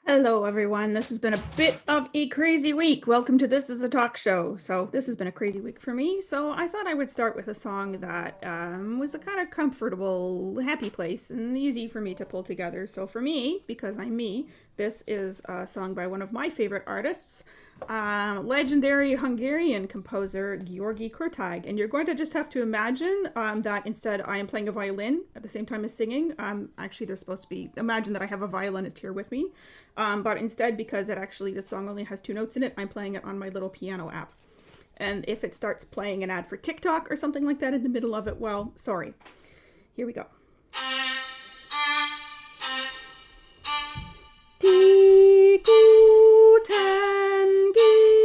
Hello, everyone. This has been a bit of a crazy week. Welcome to This is a Talk Show. So, this has been a crazy week for me. So, I thought I would start with a song that was a kind of comfortable, happy place and easy for me to pull together. So, for me, because I'm me, this is a song by one of my favorite artists, legendary Hungarian composer György Kurtág. And you're going to just have to imagine that instead I am playing a violin at the same time as singing. Actually, there's supposed to be, imagine that I have a violinist here with me. But instead, because this song only has two notes in it, I'm playing it on my little piano app. And if it starts playing an ad for TikTok or something like that in the middle of it, well, sorry. Here we go. Die guten gehen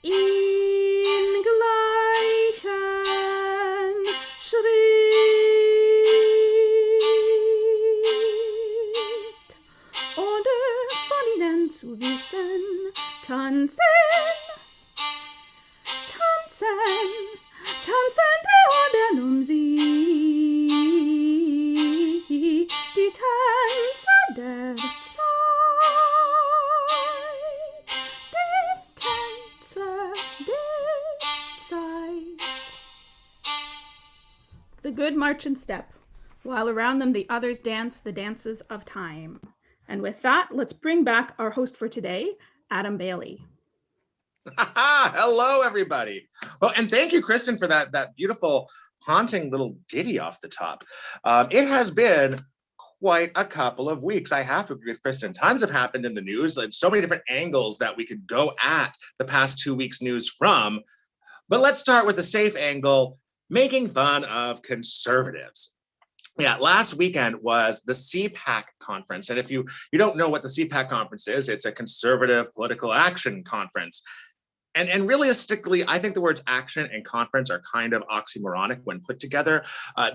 in gleichen Schritt, ohne von ihnen zu wissen, tanzen, tanzen, tanzen der und sie, die Tänzer der Zeit, die Tänzer der Zeit. The good march and step, while around them the others dance the dances of time. And with that, let's bring back our host for today, Adam Bailey. Hello, everybody. Well, and thank you, Kristin, for that beautiful, haunting little ditty off the top. It has been quite a couple of weeks. I have to agree with Kristin. Tons have happened in the news, and so many different angles that we could go at the past 2 weeks' news from. But let's start with a safe angle, making fun of conservatives. Yeah, last weekend was the CPAC conference. And if you don't know what the CPAC conference is, it's a conservative political action conference. And realistically, I think the words action and conference are kind of oxymoronic when put together.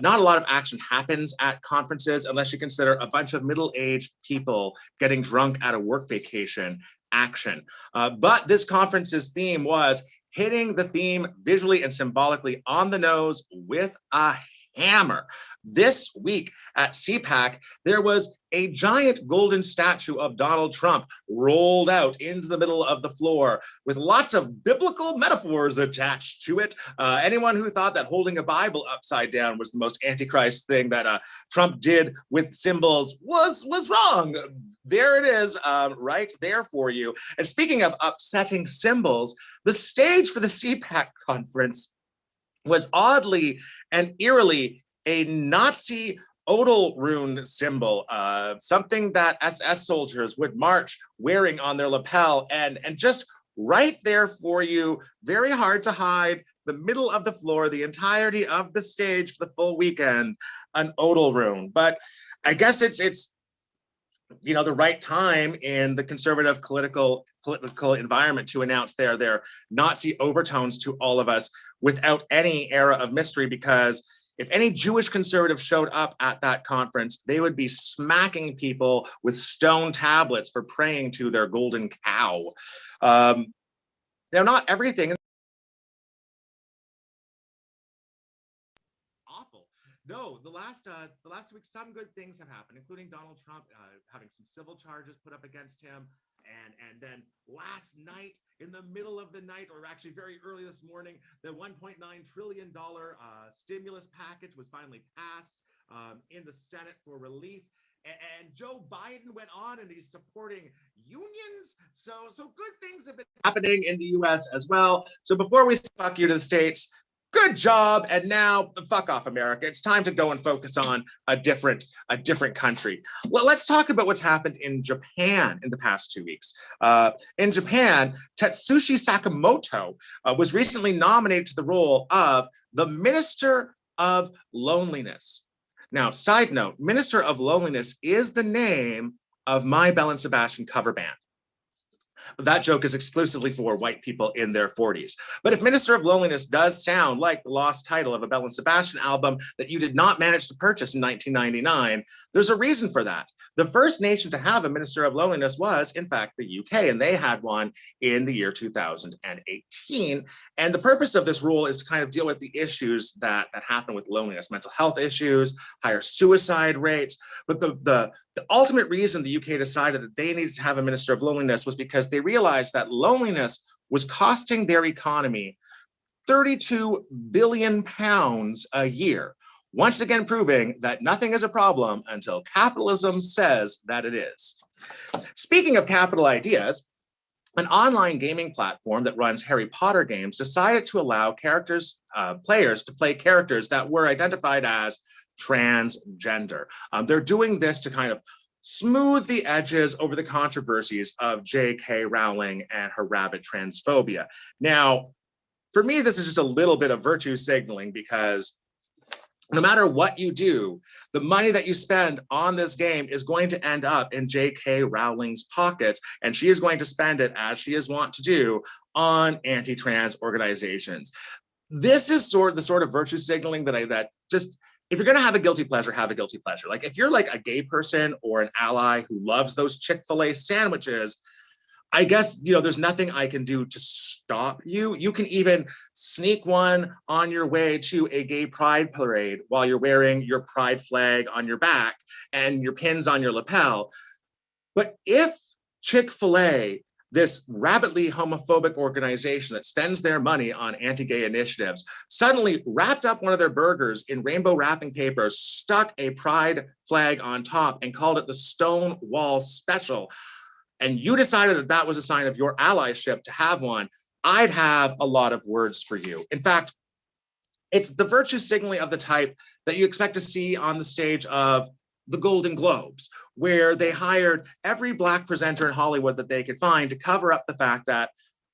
Not a lot of action happens at conferences unless you consider a bunch of middle-aged people getting drunk at a work vacation action. But this conference's theme was hitting the theme visually and symbolically on the nose with a hammer. This week at CPAC, there was a giant golden statue of Donald Trump rolled out into the middle of the floor with lots of biblical metaphors attached to it. Anyone who thought that holding a Bible upside down was the most antichrist thing that Trump did with symbols was wrong. There it is, right there for you. And speaking of upsetting symbols, the stage for the CPAC conference was oddly and eerily a Nazi odal rune symbol, something that SS soldiers would march wearing on their lapel, and just right there for you, very hard to hide, the middle of the floor, the entirety of the stage for the full weekend, an odal rune. But I guess it's the right time in the conservative political environment to announce their Nazi overtones to all of us without any era of mystery, because if any Jewish conservative showed up at that conference, they would be smacking people with stone tablets for praying to their golden cow. Now, not everything awful. No, the last week, some good things have happened, including Donald Trump having some civil charges put up against him. And then last night, in the middle of the night, or actually very early this morning, the $1.9 trillion stimulus package was finally passed in the Senate for relief. And Joe Biden went on and he's supporting unions. So good things have been happening in the US as well. So before we fuck you to the States, good job. And now, fuck off, America. It's time to go and focus on a different country. Well, let's talk about what's happened in Japan in the past 2 weeks. In Japan, Tetsushi Sakamoto was recently nominated to the role of the Minister of Loneliness. Now, side note, Minister of Loneliness is the name of my Belle and Sebastian cover band. That joke is exclusively for white people in their 40s. But if Minister of Loneliness does sound like the lost title of a Belle and Sebastian album that you did not manage to purchase in 1999, there's a reason for that. The first nation to have a Minister of Loneliness was, in fact, the UK, and they had one in the year 2018. And the purpose of this rule is to kind of deal with the issues that happen with loneliness, mental health issues, higher suicide rates. But the ultimate reason the UK decided that they needed to have a Minister of Loneliness was because they realized that loneliness was costing their economy 32 billion pounds a year. Once again, proving that nothing is a problem until capitalism says that it is. Speaking of capital ideas, an online gaming platform that runs Harry Potter games decided to allow players to play characters that were identified as transgender. They're doing this to kind of smooth the edges over the controversies of J.K. Rowling and her rabid transphobia. Now, for me, this is just a little bit of virtue signaling, because no matter what you do, the money that you spend on this game is going to end up in J.K. Rowling's pockets, and she is going to spend it, as she is wont to do, on anti-trans organizations. This is the sort of virtue signaling that just, if you're going to have a guilty pleasure, have a guilty pleasure. Like if you're like a gay person or an ally who loves those Chick-fil-A sandwiches, I guess, there's nothing I can do to stop you. You can even sneak one on your way to a gay pride parade while you're wearing your pride flag on your back and your pins on your lapel. But if Chick-fil-A, this rabidly homophobic organization that spends their money on anti-gay initiatives, suddenly wrapped up one of their burgers in rainbow wrapping paper, stuck a pride flag on top, and called it the Stonewall Special, and you decided that that was a sign of your allyship to have one, I'd have a lot of words for you. In fact, it's the virtue signaling of the type that you expect to see on the stage of the Golden Globes, where they hired every Black presenter in Hollywood that they could find to cover up the fact that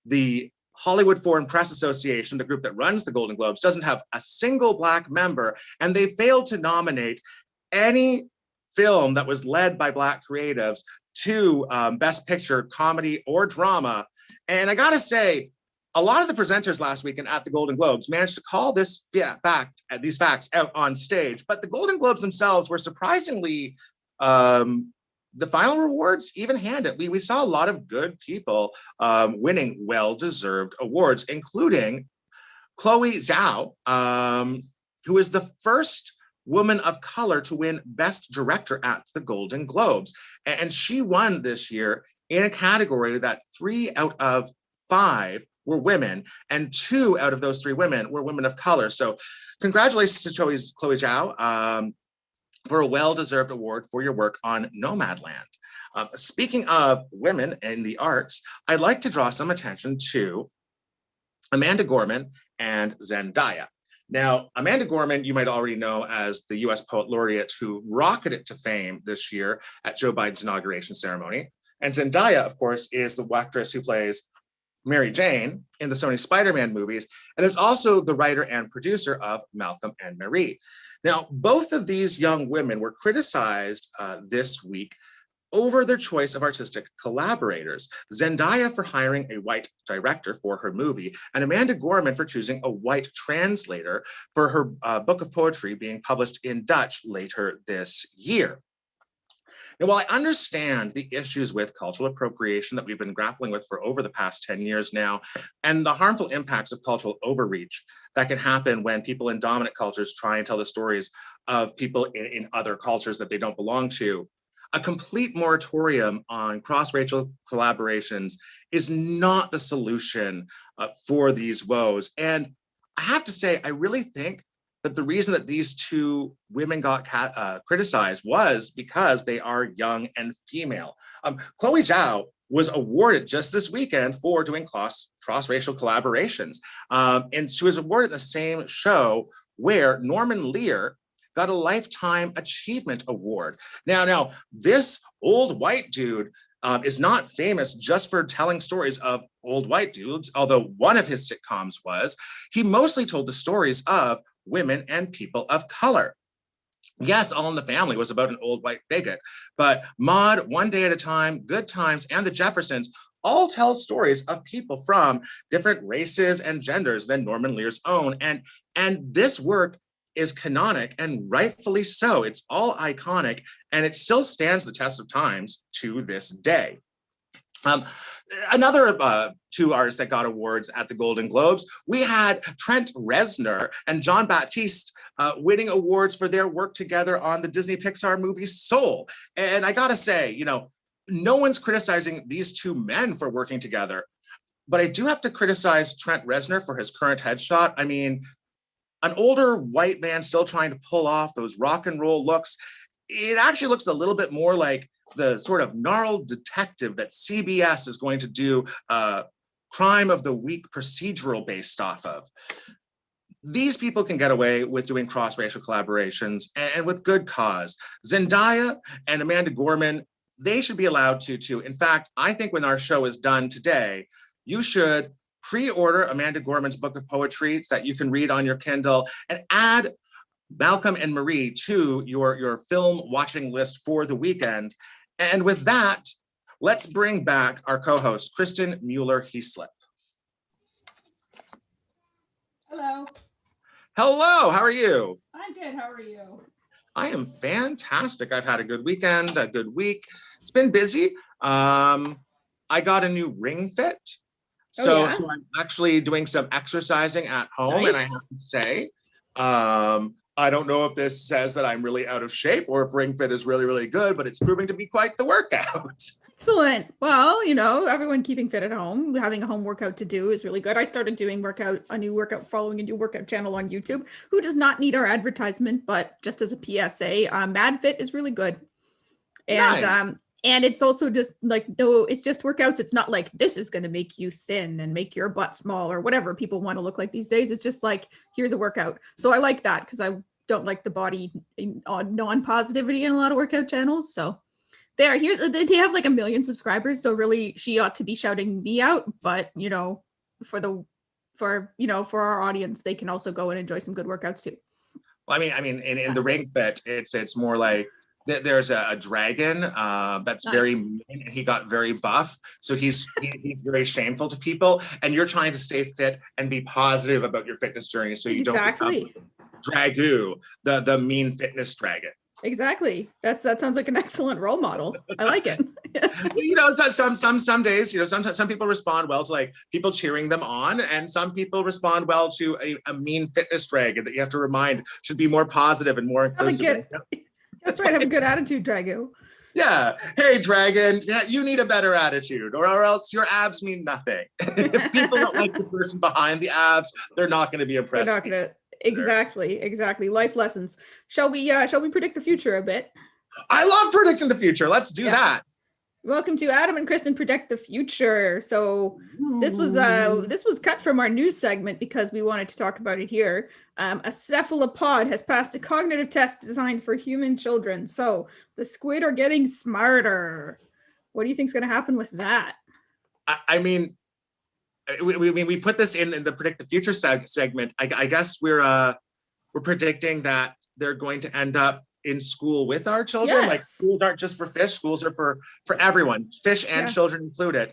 the Hollywood Foreign Press Association, the group that runs the Golden Globes, doesn't have a single Black member, and they failed to nominate any film that was led by Black creatives to Best Picture, comedy or drama. And I gotta say, a lot of the presenters last weekend at the Golden Globes managed to call these facts out on stage, but the Golden Globes themselves were surprisingly, the final rewards even-handed. We saw a lot of good people winning well-deserved awards, including Chloe Zhao, who is the first woman of color to win Best Director at the Golden Globes. And she won this year in a category that 3 out of 5 were women, and 2 out of those 3 women were women of color. So congratulations to Chloe Zhao for a well-deserved award for your work on Nomadland. Speaking of women in the arts, I'd like to draw some attention to Amanda Gorman and Zendaya. Now, Amanda Gorman, you might already know as the US Poet Laureate who rocketed to fame this year at Joe Biden's inauguration ceremony. And Zendaya, of course, is the actress who plays Mary Jane in the Sony Spider-Man movies, and is also the writer and producer of Malcolm and Marie. Now, both of these young women were criticized this week over their choice of artistic collaborators. Zendaya for hiring a white director for her movie, and Amanda Gorman for choosing a white translator for her book of poetry being published in Dutch later this year. Now, while I understand the issues with cultural appropriation that we've been grappling with for over the past 10 years now, and the harmful impacts of cultural overreach that can happen when people in dominant cultures try and tell the stories of people in other cultures that they don't belong to, a complete moratorium on cross-racial collaborations is not the solution for these woes. And I have to say, I really think that the reason that these 2 women got criticized was because they are young and female. Chloe Zhao was awarded just this weekend for doing cross-racial collaborations. And she was awarded the same show where Norman Lear got a Lifetime Achievement Award. Now, this old white dude is not famous just for telling stories of old white dudes, although one of his sitcoms was. He mostly told the stories of women and people of color. Yes, All in the Family was about an old white bigot, but Maude, One Day at a Time, Good Times, and The Jeffersons all tell stories of people from different races and genders than Norman Lear's own. And this work is canonic, and rightfully so. It's all iconic, and it still stands the test of times to this day. Another two artists that got awards at the Golden Globes, we had Trent Reznor and John Baptiste winning awards for their work together on the Disney Pixar movie Soul. And I gotta say, you know, no one's criticizing these two men for working together, but I do have to criticize Trent Reznor for his current headshot. I mean, an older white man still trying to pull off those rock and roll looks. It actually looks a little bit more like the sort of gnarled detective that CBS is going to do a Crime of the Week procedural based off of. These people can get away with doing cross-racial collaborations, and with good cause. Zendaya and Amanda Gorman, they should be allowed to too. In fact, I think when our show is done today, you should pre-order Amanda Gorman's book of poetry that you can read on your Kindle, and add Malcolm and Marie to your film watching list for the weekend. And with that, let's bring back our co-host, Kristin Mueller-Heaslip. Hello. Hello, how are you? I'm good, how are you? I am fantastic. I've had a good weekend, a good week. It's been busy. I got a new ring fit. So I'm actually doing some exercising at home. Nice. And I have to say, I don't know if this says that I'm really out of shape or if ring fit is really, really good, but it's proving to be quite the workout. Excellent. Well, you know, everyone keeping fit at home, having a home workout to do is really good. I started doing following a new workout channel on YouTube, who does not need our advertisement, but just as a PSA, MadFit is really good. And nice. And it's also just like, no, it's just workouts. It's not like this is going to make you thin and make your butt small or whatever people want to look like these days. It's just like, here's a workout. So I like that because I don't like the body non-positivity in a lot of workout channels. So they have like 1 million subscribers. So really she ought to be shouting me out. But, you know, for our audience, they can also go and enjoy some good workouts too. Well, I mean, in the ring fit, it's more like, there's a dragon that's nice. Very mean, and he got very buff. So he's very shameful to people. And you're trying to stay fit and be positive about your fitness journey. So you don't become Dragoo, the mean fitness dragon. Exactly. That sounds like an excellent role model. I like it. You know, some days, you know, sometimes some people respond well to like people cheering them on, and some people respond well to a mean fitness dragon that you have to remind should be more positive and more inclusive. That's right. Have a good attitude, Drago. Yeah. Hey, dragon. Yeah, you need a better attitude, or else your abs mean nothing. If people don't like the person behind the abs, they're not going to be impressed. They're not going to. Exactly. Life lessons. Shall we predict the future a bit? I love predicting the future. Let's do that. Welcome to Adam and Kristin Predict the Future. So this was cut from our news segment because we wanted to talk about it here. A cephalopod has passed a cognitive test designed for human children. So the squid are getting smarter. What do you think is going to happen with that? I mean, we put this in the Predict the Future segment. I guess we're predicting that they're going to end up in school with our children. Yes. Like schools aren't just for fish, schools are for everyone, fish and children included.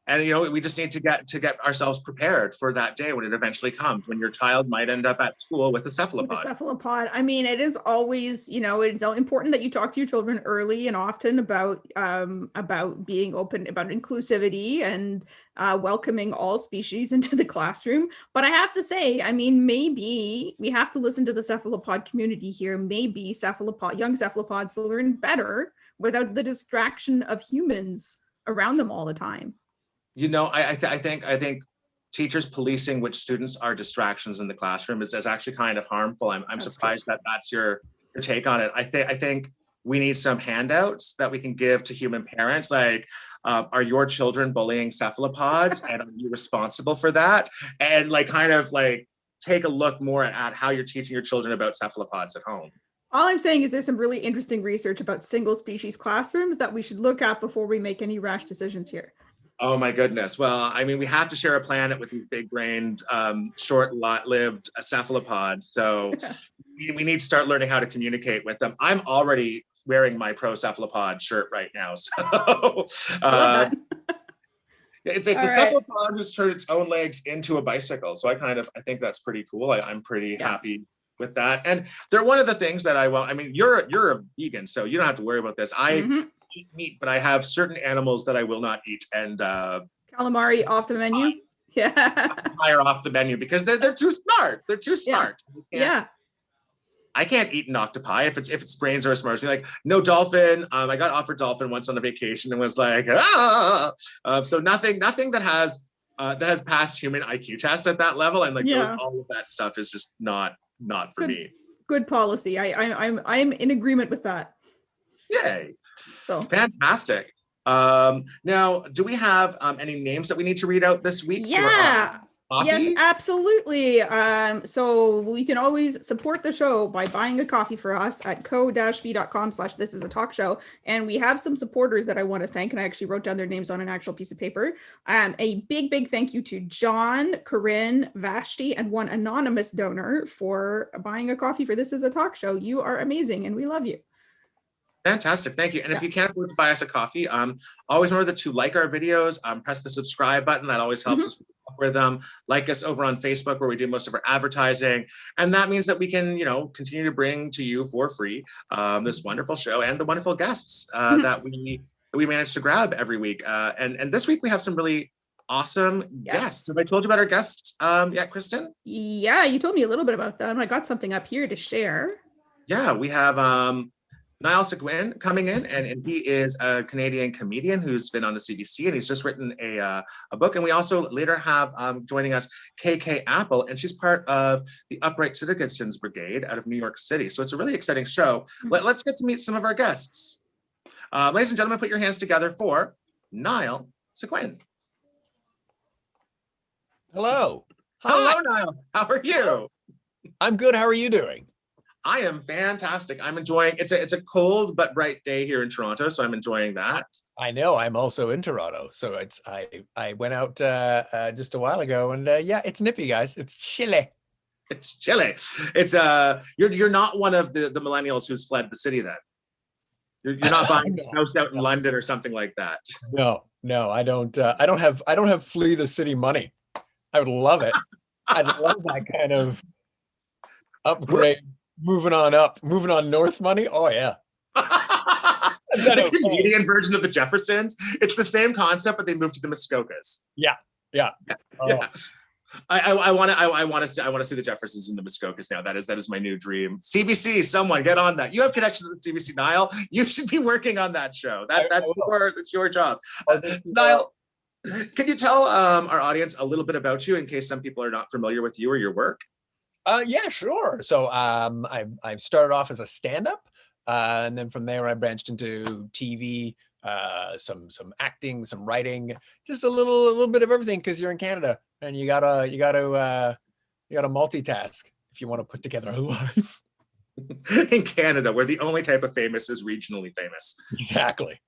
And you know, we just need to get ourselves prepared for that day when it eventually comes, when your child might end up at school with a cephalopod. I mean, it is always, you know, it's important that you talk to your children early and often about being open, about inclusivity and welcoming all species into the classroom. But I have to say, I mean, maybe we have to listen to the cephalopod community here. Maybe young cephalopods learn better without the distraction of humans around them all the time. You know, I think teachers policing which students are distractions in the classroom is actually kind of harmful. I'm surprised that that's your take on it. I think we need some handouts that we can give to human parents, like, are your children bullying cephalopods and are you responsible for that? And like kind of like take a look more at how you're teaching your children about cephalopods at home. All I'm saying is there's some really interesting research about single species classrooms that we should look at before we make any rash decisions here. Oh my goodness. Well, I mean, we have to share a planet with these big-brained, short-lived cephalopods. So we need to start learning how to communicate with them. I'm already wearing my procephalopod shirt right now. So it's a cephalopod who's turned its own legs into a bicycle. So I think that's pretty cool. I'm pretty happy with that. And they're one of the things that I mean, you're a vegan, so you don't have to worry about this. I eat meat, but I have certain animals that I will not eat. And calamari off the menu. Higher off the menu because they're too smart. They're too smart. I can't eat an octopi if its brains are smart. Like no dolphin. I got offered dolphin once on a vacation and was like, so nothing that has passed human IQ tests at that level, and like all of that stuff is just not for me. Good policy. I'm in agreement with that. Yay! So fantastic. Now, do we have any names that we need to read out this week? Yes, absolutely. So we can always support the show by buying a coffee for us at ko-fi.com/thisisatalkshow. And we have some supporters that I want to thank, and I actually wrote down their names on an actual piece of paper. A big thank you to John, Corinne, Vashti, and one anonymous donor for buying a coffee for This Is a Talk Show. You are amazing, and we love you. Fantastic. Thank you. And if you can't afford to buy us a coffee, always remember to like our videos, press the subscribe button. That always helps us with them. Like us over on Facebook, where we do most of our advertising. And that means that we can, continue to bring to you for free this wonderful show and the wonderful guests that we manage to grab every week. And this week we have some really awesome guests. Have I told you about our guests yet, Kristin? Yeah, you told me a little bit about them. I got something up here to share. Yeah, we have Nile Sequin coming in, and he is a Canadian comedian who's been on the CBC, and he's just written a book. And we also later have joining us KK Apple, and she's part of the Upright Citizens Brigade out of New York City. So it's a really exciting show. Let's get to meet some of our guests. Ladies and gentlemen, put your hands together for Nile Sequin. Hello. Hello, Nile. How are you? I'm good. How are you doing? I am fantastic. I'm enjoying it's a cold but bright day here in Toronto, so I'm enjoying that. I know. I'm also in Toronto, so I went out just a while ago, and it's nippy, guys. It's chilly. It's chilly. It's you're not one of the millennials who's fled the city then. You're not buying a house out in London or something like that. No, I don't have flee the city money. I would love it. I'd love that kind of upgrade. Moving on north money. Oh yeah. The Canadian version of the Jeffersons. It's the same concept, but they moved to the Muskokas. Yeah. Oh. Yeah. I want to see the Jeffersons in the Muskokas now. That is my new dream. CBC, someone get on that. You have connections with CBC, Nile. You should be working on that show. That's your job. Nile, can you tell our audience a little bit about you in case some people are not familiar with you or your work? Yeah, sure. So I started off as a stand-up, and then from there I branched into TV, some acting, some writing, just a little bit of everything, because you're in Canada and you gotta multitask if you want to put together a life. In Canada, where the only type of famous is regionally famous. Exactly.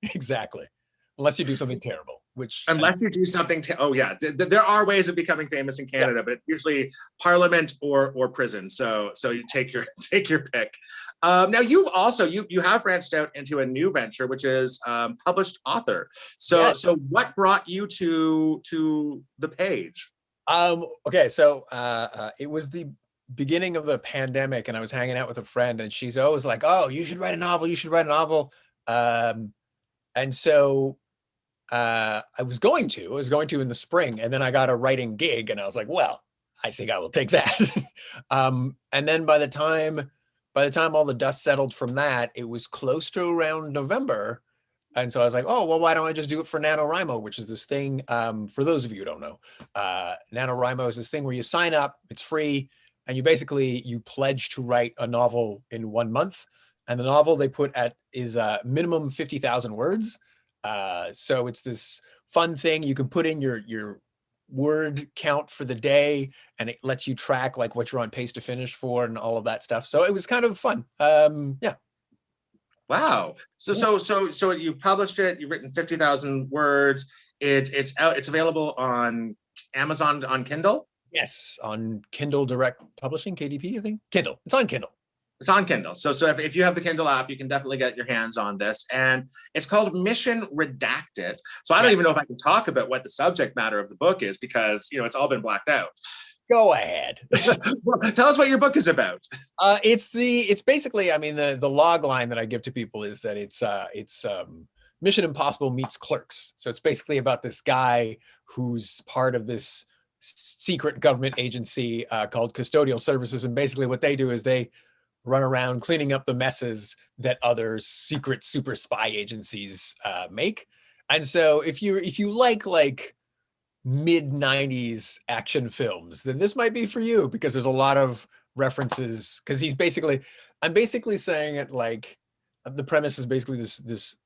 Unless you do something terrible, unless you do something there are ways of becoming famous in Canada, but it's usually Parliament or prison. So you take your pick. Now you have branched out into a new venture, which is published author. So what brought you to the page? Okay, so it was the beginning of the pandemic, and I was hanging out with a friend, and she's always like, "Oh, you should write a novel." And so I was going to in the spring, and then I got a writing gig, and I was like, well, I think I will take that. And then by the time all the dust settled from that, it was close to around November. And so I was like, oh, well, why don't I just do it for NaNoWriMo, which is this thing, for those of you who don't know, NaNoWriMo is this thing where you sign up, it's free, and you pledge to write a novel in 1 month. And the novel they put at is minimum 50,000 words. So it's this fun thing. You can put in your word count for the day, and it lets you track like what you're on pace to finish for and all of that stuff. So it was kind of fun. Yeah. Wow. So you've published it. You've written 50,000 words. It's out. It's available on Amazon on Kindle. Yes, on Kindle Direct Publishing, KDP, I think. Kindle. It's on Kindle. It's on Kindle. So if you have the Kindle app, you can definitely get your hands on this. And it's called Mission Redacted. So I don't even know if I can talk about what the subject matter of the book is because, you know, it's all been blacked out. Go ahead. Well, tell us what your book is about. It's basically, I mean, the log line that I give to people is that it's Mission Impossible meets Clerks. So it's basically about this guy who's part of this secret government agency called Custodial Services. And basically what they do is they run around cleaning up the messes that other secret super spy agencies make. And so if you like mid 90s action films, then this might be for you because there's a lot of references. Because I'm basically saying it like the premise is basically this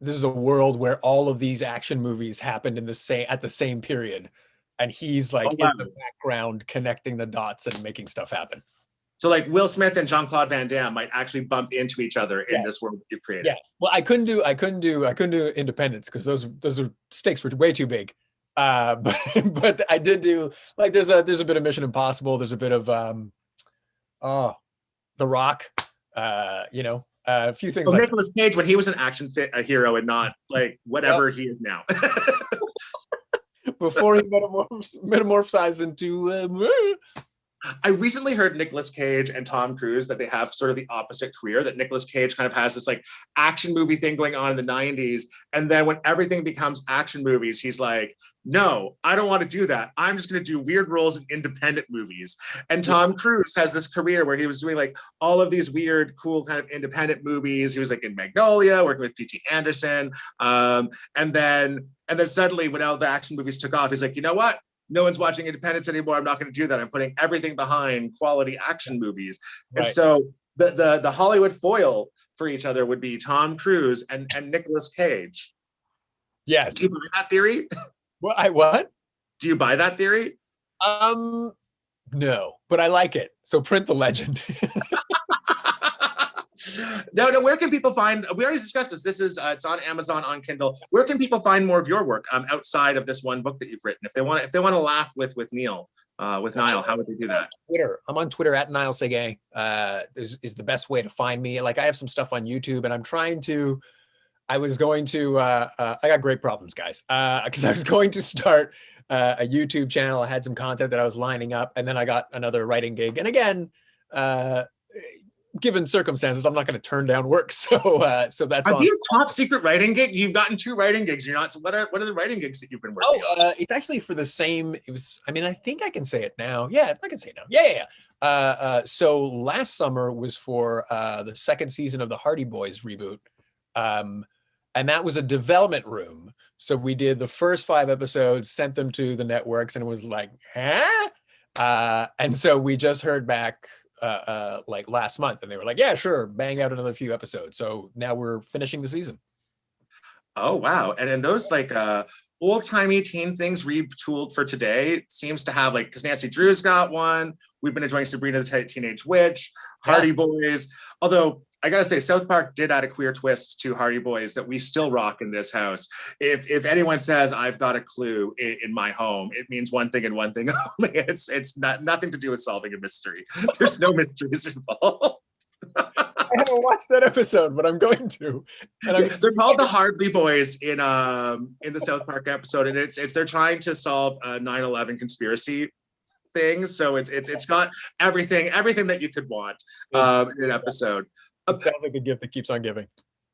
is a world where all of these action movies happened at the same period, and he's like in the background connecting the dots and making stuff happen. So like Will Smith and Jean-Claude Van Damme might actually bump into each other in this world you've created. Yes. Well, I couldn't do Independence because those are stakes were way too big. But I did do like there's a bit of Mission Impossible. There's a bit of The Rock. A few things. Like Nicolas Cage when he was an action hero and not like whatever he is now. Before he metamorphosized into. I recently heard Nicolas Cage and Tom Cruise that they have sort of the opposite career, that Nicolas Cage kind of has this like action movie thing going on in the 90s. And then when everything becomes action movies, he's like, no, I don't want to do that. I'm just going to do weird roles in independent movies. And Tom Cruise has this career where he was doing like all of these weird, cool kind of independent movies. He was like in Magnolia, working with P.T. Anderson. And then suddenly when all the action movies took off, he's like, you know what? No one's watching Independence anymore. I'm not going to do that. I'm putting everything behind quality action movies. Right. And so the Hollywood foil for each other would be Tom Cruise and Nicolas Cage. Yes. Do you buy that theory? What? Do you buy that theory? No, but I like it. So print the legend. No, where can people find, we already discussed this. This is, it's on Amazon, on Kindle. Where can people find more of your work outside of this one book that you've written? If they want to laugh with Nile, how would they do that? Twitter. I'm on Twitter at Nile Sequin. Is the best way to find me. Like I have some stuff on YouTube and I got great problems, guys. Because I was going to start a YouTube channel. I had some content that I was lining up and then I got another writing gig. And again, given circumstances, I'm not going to turn down work. So that's are these top secret writing gigs? You've gotten 2 writing gigs. You're not. So what are the writing gigs that you've been working on? It's actually for the same. It was. I mean, I think I can say it now. Yeah, I can say it now. Yeah. So last summer was for the 2nd season of the Hardy Boys reboot, and that was a development room. So we did the first 5 episodes, sent them to the networks, and it was like, huh? And so we just heard back. Like last month, and they were like, yeah, sure, bang out another few episodes. So now we're finishing the season. Oh wow. And in those like old-timey teen things retooled for today seems to have like, because Nancy Drew's got one. We've been enjoying Sabrina the Teenage Witch, Hardy Boys. Although I gotta say, South Park did add a queer twist to Hardy Boys that we still rock in this house. If anyone says I've got a clue in my home, it means one thing and one thing only. It's nothing to do with solving a mystery. There's no mysteries involved. I haven't watched that episode, but I'm going to. And they're called the Hardly Boys in the South Park episode, and it's they're trying to solve a 9/11 conspiracy things. So it's got everything that you could want in an episode. It sounds like a gift that keeps on giving.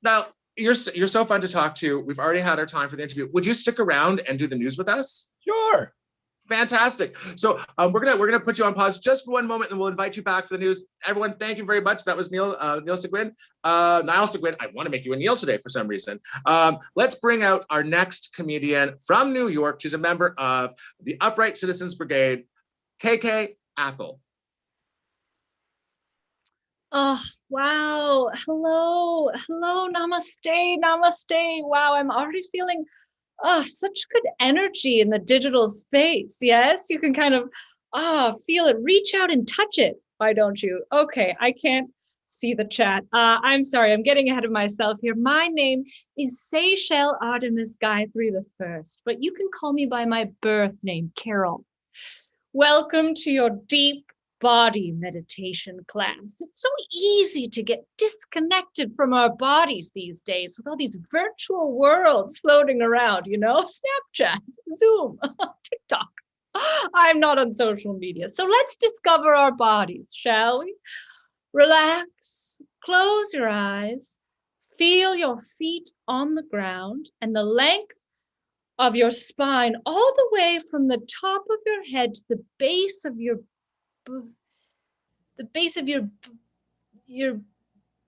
Now you're so fun to talk to. We've already had our time for the interview. Would you stick around and do the news with us? Sure. Fantastic. So we're gonna put you on pause just for one moment, and we'll invite you back for the news. Everyone, thank you very much. That was Nile Sequin. Nile Sequin. I want to make you a Neil today for some reason. Let's bring out our next comedian from New York. She's a member of the Upright Citizens Brigade, KK Apple. Oh, wow. Hello. Namaste. Wow, I'm already feeling such good energy in the digital space. Yes, you can kind of feel it. Reach out and touch it. Why don't you? Okay, I can't see the chat. I'm sorry, I'm getting ahead of myself here. My name is Seychelle Artemis Gayatri I, but you can call me by my birth name, Carol. Welcome to your deep, body meditation class. It's so easy to get disconnected from our bodies these days with all these virtual worlds floating around, Snapchat, Zoom, TikTok. I'm not on social media. So let's discover our bodies, shall we? Relax, close your eyes, feel your feet on the ground and the length of your spine all the way from the top of your head to the base of your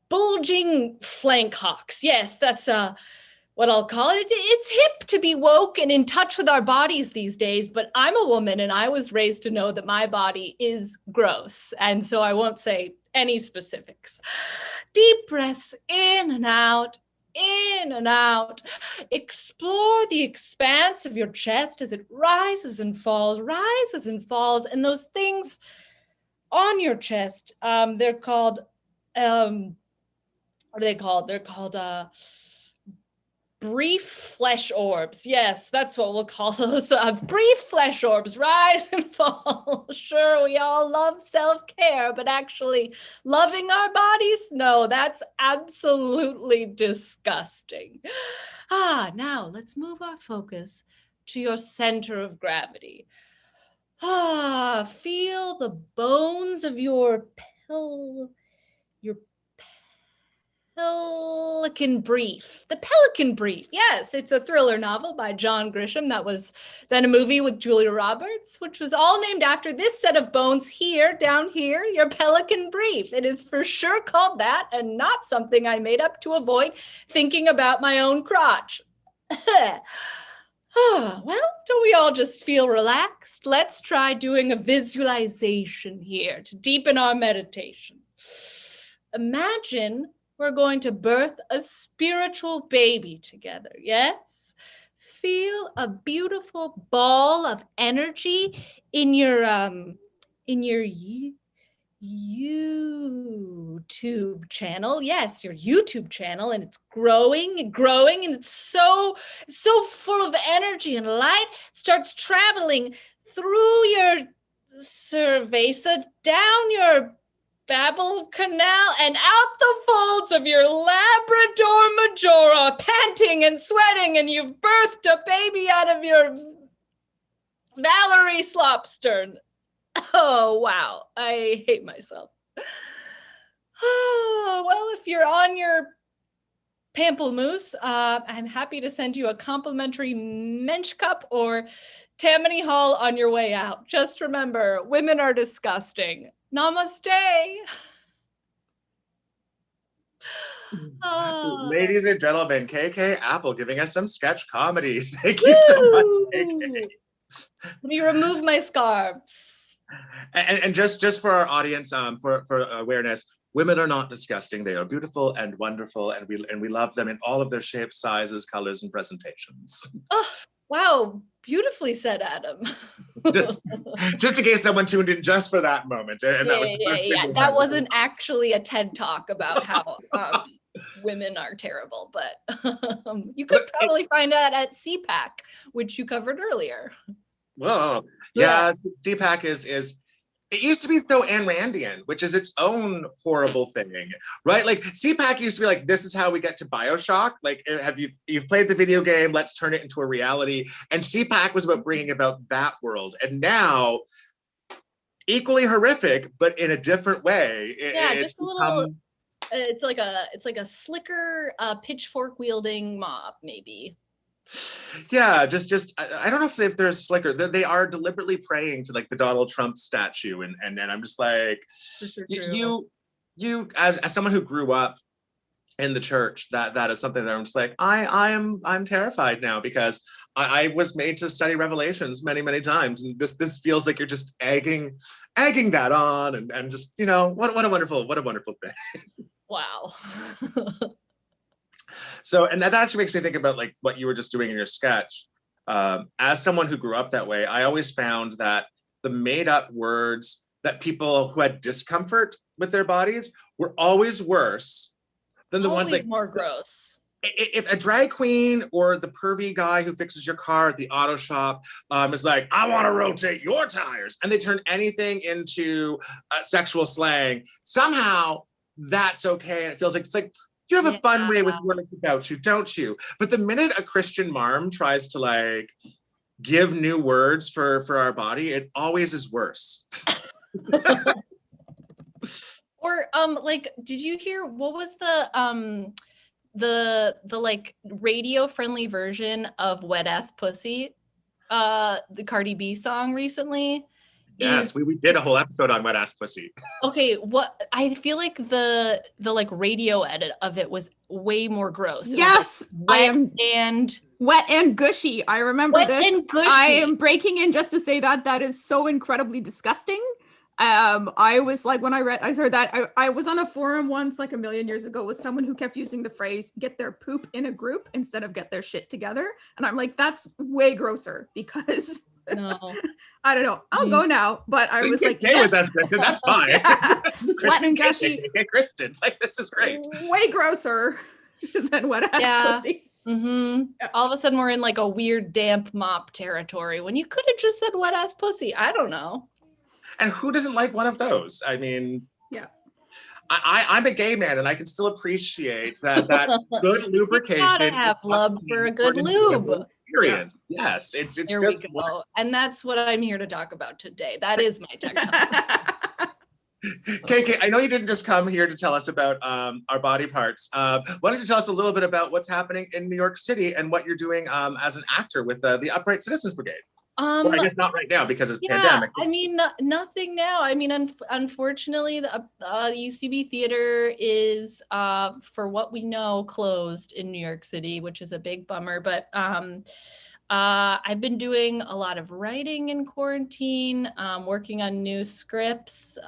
bulging flank hocks. Yes, that's what I'll call it. It's hip to be woke and in touch with our bodies these days, but I'm a woman and I was raised to know that my body is gross. And so I won't say any specifics. Deep breaths in and out, in and out. Explore the expanse of your chest as it rises and falls, and those things on your chest, they're called, what are they called? They're called brief flesh orbs. Yes, that's what we'll call those. Brief flesh orbs rise and fall. Sure, we all love self-care, but actually loving our bodies? No, that's absolutely disgusting. Now let's move our focus to your center of gravity. Feel the bones of your Pelican Brief. The Pelican Brief. Yes, it's a thriller novel by John Grisham that was then a movie with Julia Roberts, which was all named after this set of bones here, down here, your Pelican Brief. It is for sure called that and not something I made up to avoid thinking about my own crotch. Well, don't we all just feel relaxed? Let's try doing a visualization here to deepen our meditation. Imagine we're going to birth a spiritual baby together, yes? Feel a beautiful ball of energy in your YouTube channel. Yes, your YouTube channel, and it's growing and growing, and it's so full of energy and light. Starts traveling through your cerveza, down your Babel canal, and out the folds of your Labrador Majora, panting and sweating, and you've birthed a baby out of your Valerie Slopstern. Oh, wow. I hate myself. Oh, well, if you're on your pamplemousse, I'm happy to send you a complimentary mensch cup or Tammany Hall on your way out. Just remember, women are disgusting. Namaste. Ladies and gentlemen, KK Apple giving us some sketch comedy. Thank you so much, KK. Let me remove my scarves. And just for our audience, for awareness, women are not disgusting. They are beautiful and wonderful, and we love them in all of their shapes, sizes, colors, and presentations. Oh, wow. Beautifully said, Adam. just in case someone tuned in just for that moment. And that was the first thing. That wasn't actually a TED Talk about how women are terrible, but you could probably find that at CPAC, which you covered earlier. Whoa. Yeah, CPAC is it used to be so Ayn Randian, which is its own horrible thing, right? Like CPAC used to be like, this is how we get to BioShock. Like, you've played the video game, let's turn it into a reality. And CPAC was about bringing about that world. And now, equally horrific, but in a different way. Just a little. It's like a slicker pitchfork wielding mob, maybe. Yeah, just I don't know if they're slicker. They are deliberately praying to like the Donald Trump statue, and I'm just like, you as someone who grew up in the church, that is something that I'm just like, I'm terrified now, because I was made to study Revelations many times, and this feels like you're just egging that on, and just, what a wonderful thing. Wow. So, and that actually makes me think about like what you were just doing in your sketch. As someone who grew up that way, I always found that the made up words that people who had discomfort with their bodies were always worse than the ones like more gross. if a drag queen or the pervy guy who fixes your car at the auto shop is like, I want to rotate your tires, and they turn anything into sexual slang, somehow that's okay. And it feels like, it's like, you have a fun way with words about you, don't you? But the minute a Christian marm tries to like give new words for our body, it always is worse. Or like, did you hear what was the like radio friendly version of Wet Ass Pussy, the Cardi B song recently? Yes, we did a whole episode on Wet Ass Pussy. Okay, what I feel like the like radio edit of it was way more gross. It Yes, was like wet and gushy. I remember wet this. and gushy. I am breaking in just to say that is so incredibly disgusting. I was like, when I heard that, I was on a forum once, like a million years ago, with someone who kept using the phrase "get their poop in a group" instead of "get their shit together," and I'm like, that's way grosser, because No. I don't know. I'll go now, but I was like, stay with us, Kristin. That's fine. Yeah. Wet and gushy. Hey, Kristin, like, this is great. Way grosser than wet ass pussy. Mm-hmm. Yeah. All of a sudden, we're in like a weird damp mop territory when you could have just said wet ass pussy. I don't know. And who doesn't like one of those? I mean, yeah. I'm a gay man, and I can still appreciate that good lubrication. You gotta have love for a good lube. Experience. Yeah. Yes, it's there just we go. And that's what I'm here to talk about today. That is my tech talk. KK, I know you didn't just come here to tell us about our body parts. Why don't you tell us a little bit about what's happening in New York City and what you're doing as an actor with the Upright Citizens Brigade? Well, I guess not right now because of the pandemic. I mean, nothing now. I mean, unfortunately, the UCB Theater is, for what we know, closed in New York City, which is a big bummer. But I've been doing a lot of writing in quarantine, working on new scripts,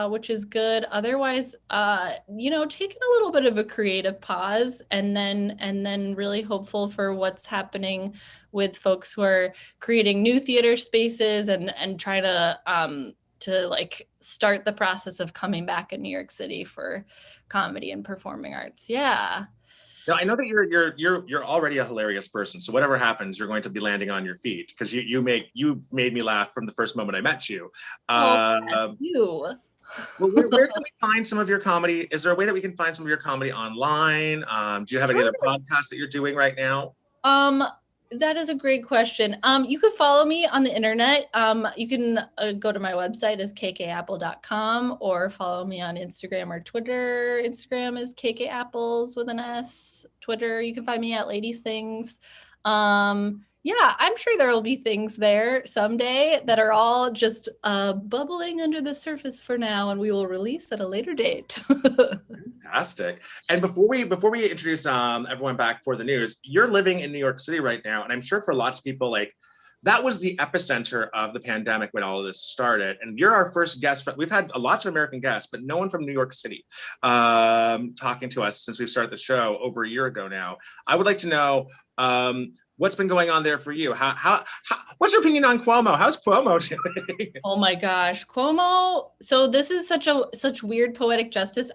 which is good. Otherwise, taking a little bit of a creative pause, and then really hopeful for what's happening with folks who are creating new theater spaces and trying to like start the process of coming back in New York City for comedy and performing arts. Yeah. Now, I know that you're already a hilarious person. So whatever happens, you're going to be landing on your feet, because you made me laugh from the first moment I met you. You. Well, where can we find some of your comedy? Is there a way that we can find some of your comedy online? Do you have any other podcasts that you're doing right now? That is a great question. You could follow me on the internet. You can go to my website is kkapple.com, or follow me on Instagram or Twitter. Instagram is kkapples with an S. Twitter, you can find me at Ladies Things. Yeah, I'm sure there will be things there someday that are all just bubbling under the surface for now, and we will release at a later date. Fantastic. And before we introduce everyone back for the news, you're living in New York City right now, and I'm sure for lots of people, like, that was the epicenter of the pandemic when all of this started. And you're our first guest. We've had lots of American guests, but no one from New York City talking to us since we've started the show over a year ago now. I would like to know what's been going on there for you. How what's your opinion on Cuomo? How's Cuomo doing? Oh my gosh, Cuomo. So this is such weird poetic justice.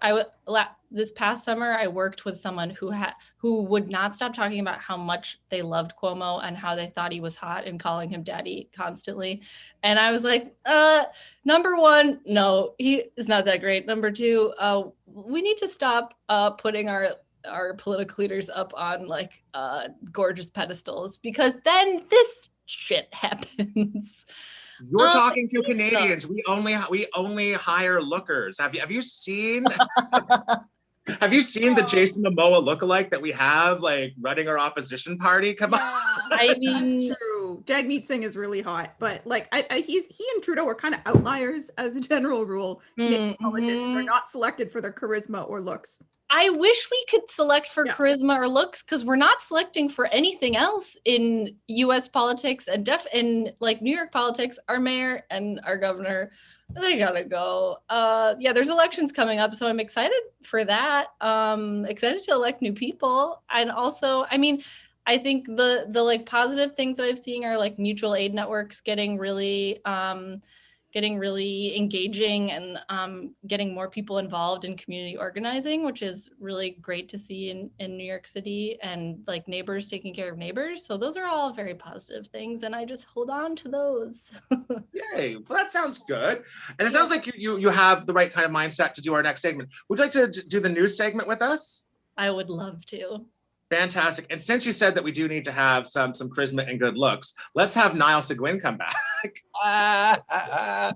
This past summer, I worked with someone who would not stop talking about how much they loved Cuomo and how they thought he was hot and calling him daddy constantly. And I was like, number one, no, he is not that great. Number two, we need to stop putting our political leaders up on like gorgeous pedestals, because then this shit happens. You're talking to Canadians. We only hire lookers. Have you seen? Have you seen the Jason Momoa lookalike that we have, like, running our opposition party? Come on. I mean, that's true. Jagmeet Singh is really hot, but like he and Trudeau are kind of outliers as a general rule. Canadian politicians are not selected for their charisma or looks. I wish we could select for charisma or looks, because we're not selecting for anything else in U.S. politics and in like New York politics. Our mayor and our governor, they gotta go. There's elections coming up, so I'm excited for that. Excited to elect new people, and also, I mean, I think the like positive things that I've seen are like mutual aid networks getting really getting really engaging and getting more people involved in community organizing, which is really great to see in New York City, and like neighbors taking care of neighbors. So those are all very positive things, and I just hold on to those. Yay, well, that sounds good. And it sounds like you have the right kind of mindset to do our next segment. Would you like to do the news segment with us? I would love to. Fantastic. And since you said that we do need to have some charisma and good looks, let's have Nile Sequin come back.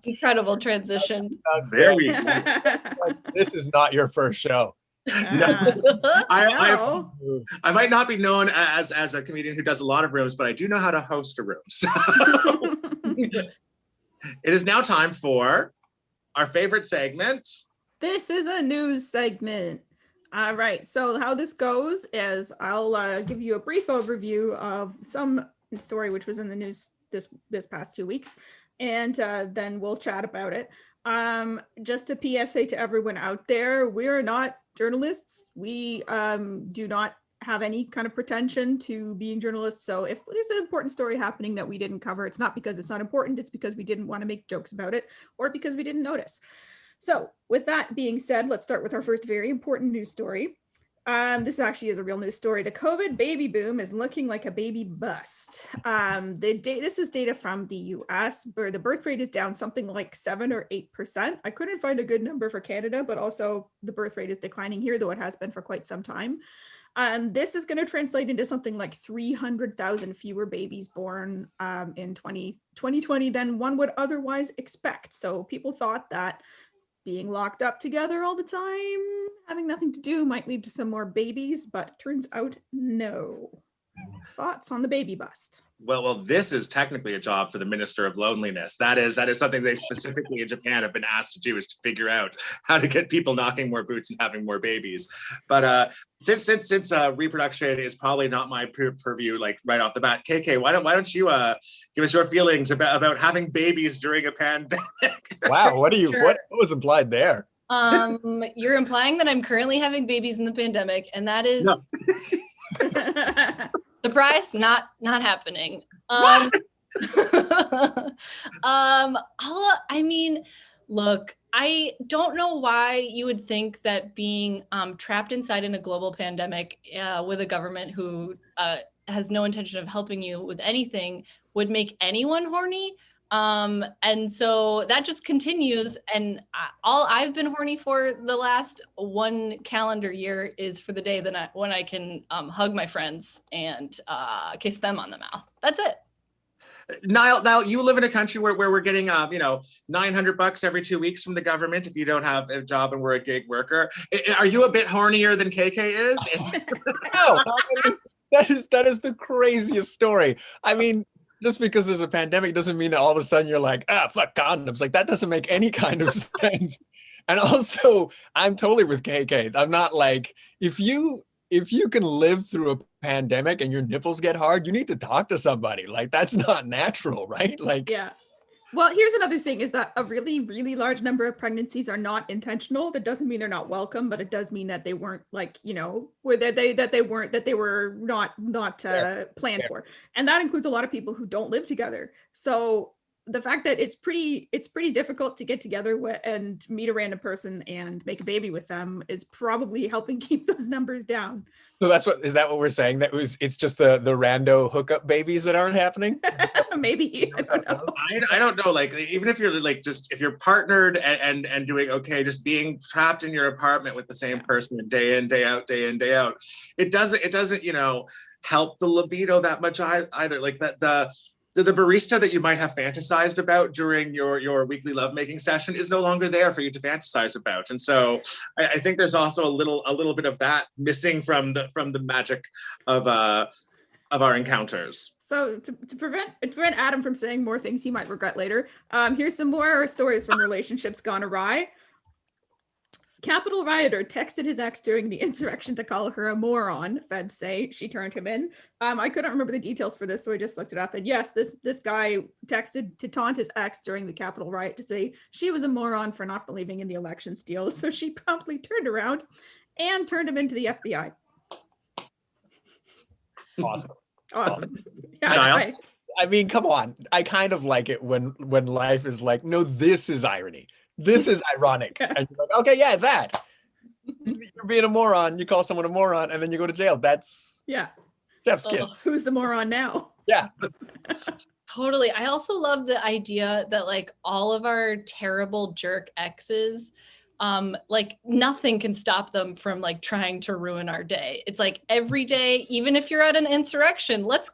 Incredible transition. There we go. This is not your first show. No. No. I might not be known as a comedian who does a lot of rooms, but I do know how to host a room. So it is now time for our favorite segment. This is a news segment. All right, so how this goes is I'll give you a brief overview of some story which was in the news this past 2 weeks, and then we'll chat about it. Just a PSA to everyone out there, we're not journalists. We do not have any kind of pretension to being journalists. So if there's an important story happening that we didn't cover, it's not because it's not important, it's because we didn't want to make jokes about it or because we didn't notice. So with that being said, let's start with our first very important news story. This actually is a real news story. The COVID baby boom is looking like a baby bust. This is data from the US, where the birth rate is down something like 7 or 8%. I couldn't find a good number for Canada, but also the birth rate is declining here, though it has been for quite some time. This is going to translate into something like 300,000 fewer babies born in 2020 than one would otherwise expect. So people thought that being locked up together all the time, having nothing to do, might lead to some more babies, but turns out no. Thoughts on the baby bust? Well, this is technically a job for the Minister of Loneliness. That is something they specifically in Japan have been asked to do, is to figure out how to get people knocking more boots and having more babies. But since reproduction is probably not my purview, like right off the bat, KK, why don't you give us your feelings about having babies during a pandemic? Wow, what Sure. was implied there? You're implying that I'm currently having babies in the pandemic, and that is No. surprise, not happening. I mean, look, I don't know why you would think that being trapped inside in a global pandemic with a government who has no intention of helping you with anything would make anyone horny. And so that just continues. And all I've been horny for the last 1 calendar year is for the day that when I can hug my friends and kiss them on the mouth. That's it. Nile, you live in a country where we're getting, $900 every 2 weeks from the government if you don't have a job and we're a gig worker. Are you a bit hornier than KK is? No, that is the craziest story. I mean, just because there's a pandemic doesn't mean that all of a sudden you're like, fuck condoms. Like, that doesn't make any kind of sense. And also, I'm totally with KK. I'm not like, if you can live through a pandemic and your nipples get hard, you need to talk to somebody. Like, that's not natural, right? Like, Yeah. Well, here's another thing, is that a really, really large number of pregnancies are not intentional. That doesn't mean they're not welcome, but it does mean that they weren't, like, they were not planned for. And that includes a lot of people who don't live together. So the fact that it's pretty difficult to get together and meet a random person and make a baby with them is probably helping keep those numbers down. so is that what we're saying? It's just the rando hookup babies that aren't happening? Maybe, I don't know. I don't know. Like, even if you're like, just if you're partnered and doing okay, just being trapped in your apartment with the same person day in, day out, it doesn't help the libido that much either. Like the barista that you might have fantasized about during your weekly lovemaking session is no longer there for you to fantasize about. And so I think there's also a little bit of that missing from the magic of our encounters. So to prevent Adam from saying more things he might regret later, here's some more stories from relationships gone awry. Capitol rioter texted his ex during the insurrection to call her a moron, feds say. She turned him in. I couldn't remember the details for this, so I just looked it up. And yes, this guy texted to taunt his ex during the Capitol riot to say she was a moron for not believing in the election steal. So she promptly turned around and turned him into the FBI. Awesome. Awesome. Niall? I mean, come on. I kind of like it when life is like, no, this is irony. This is ironic. And you're like, okay, yeah, that. You're being a moron. You call someone a moron, and then you go to jail. That's Yeah. chef's kiss. Who's the moron now? Yeah. Totally. I also love the idea that like all of our terrible jerk exes, like nothing can stop them from like trying to ruin our day. It's like every day, even if you're at an insurrection, let's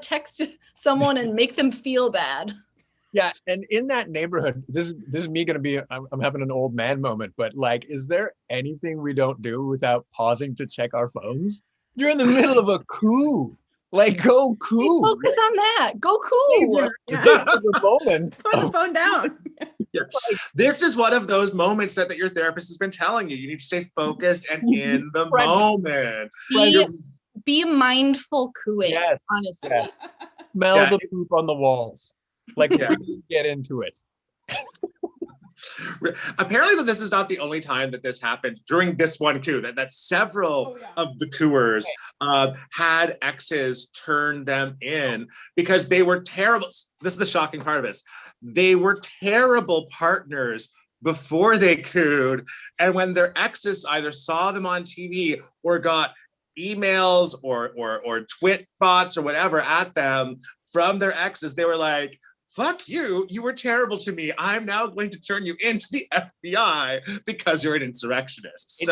text someone and make them feel bad. Yeah, and in that neighborhood, this is me gonna be. I'm having an old man moment, but like, is there anything we don't do without pausing to check our phones? You're in the middle of a coup. Like, go coup. Focus on that. Go cool. Yeah. Moment. Put the phone down. Yeah. This is one of those moments that your therapist has been telling you. You need to stay focused and in the moment. Be mindful cooing, Yes. honestly. Yeah. Smell Yeah. the poop on the walls. Like, Yeah. get into it. Apparently, this is not the only time that this happened during this one coup. That several of the coups had exes turn them in because they were terrible. This is the shocking part of this. They were terrible partners before they cooed, and when their exes either saw them on TV or got emails or twit bots or whatever at them from their exes, they were like, fuck you, you were terrible to me. I'm now going to turn you into the FBI because you're an insurrectionist.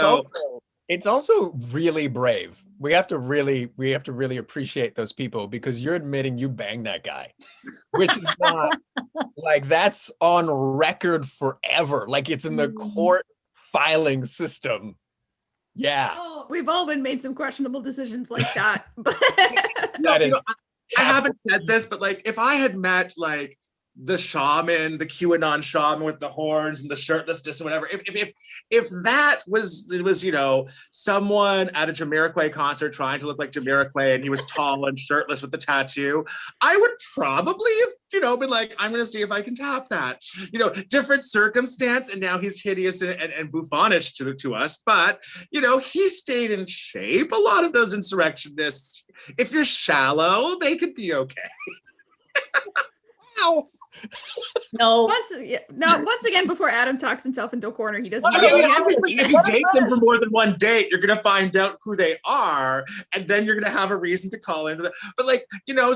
It's also really brave. We have to really appreciate those people because you're admitting you banged that guy, which is not like that's on record forever. Like it's in the court filing system. Yeah. Oh, we've all been made some questionable decisions like that. I haven't said this, but like if I had met like the shaman, the QAnon shaman with the horns and the shirtlessness and whatever, if that was someone at a Jamiroquai concert trying to look like Jamiroquai and he was tall and shirtless with the tattoo, I would probably have been like, I'm gonna see if I can tap that. Different circumstance, and now he's hideous and buffoonish to us, but he stayed in shape. A lot of those insurrectionists, if you're shallow, they could be okay. Ow. No. Once again, before Adam talks himself into a corner, he doesn't. Obviously, if you date them for more than one date, you're gonna find out who they are, and then you're gonna have a reason to call into that. But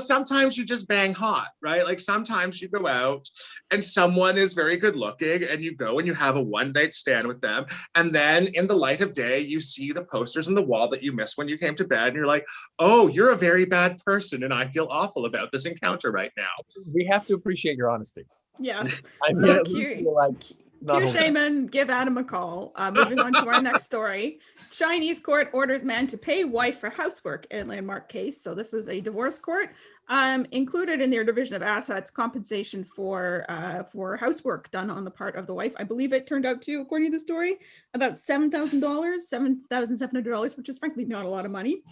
sometimes you just bang hot, right? Like sometimes you go out and someone is very good looking, and you go and you have a one night stand with them, and then in the light of day, you see the posters on the wall that you missed when you came to bed, and you're like, oh, you're a very bad person, and I feel awful about this encounter right now. We have to appreciate your honesty. Yes. So Q Shaman, give Adam a call. Moving on to our next story. Chinese court orders man to pay wife for housework in landmark case. So this is a divorce court. Included in their division of assets, compensation for housework done on the part of the wife. I believe it turned out to, according to the story, about $7,000, $7,700, which is frankly not a lot of money.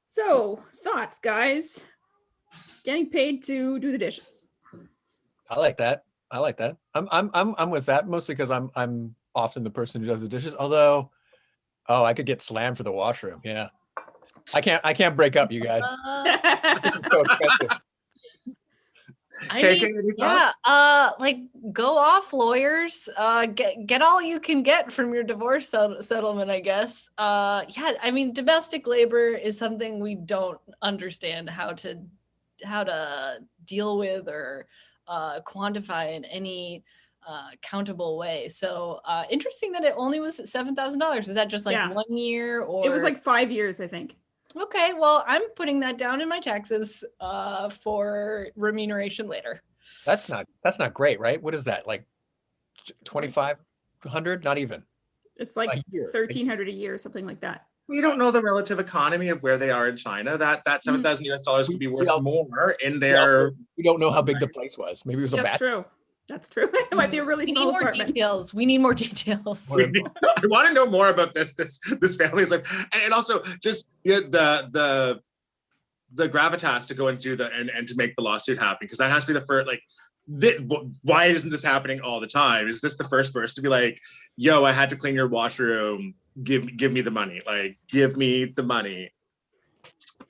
So thoughts, guys? Getting paid to do the dishes. I like that. I'm with that mostly because I'm often the person who does the dishes. Although, I could get slammed for the washroom. Yeah, I can't break up, you guys. It's so expensive. Like go off, lawyers. Get all you can get from your divorce settlement, I guess. Domestic labor is something we don't understand how to deal with or quantify in any countable way. So interesting that it only was $7,000. Was that just like 1 year, or it was like 5 years, I think? Okay, well, I'm putting that down in my taxes for remuneration later. That's not great, right? What is that, like 2,500? Not even. It's like 1,300 a year, something like that. We don't know the relative economy of where they are in China. That $7,000 could be worth more in their. We don't know how big the place was. Maybe it was a That's true. That's true. It might be a really small apartment. We need more details. I want to know more about this family's life, and also just the gravitas to go and do and to make the lawsuit happen, because that has to be the first. Like, why isn't this happening all the time? Is this the first burst to be like, yo, I had to clean your washroom, give me the money, like give me the money.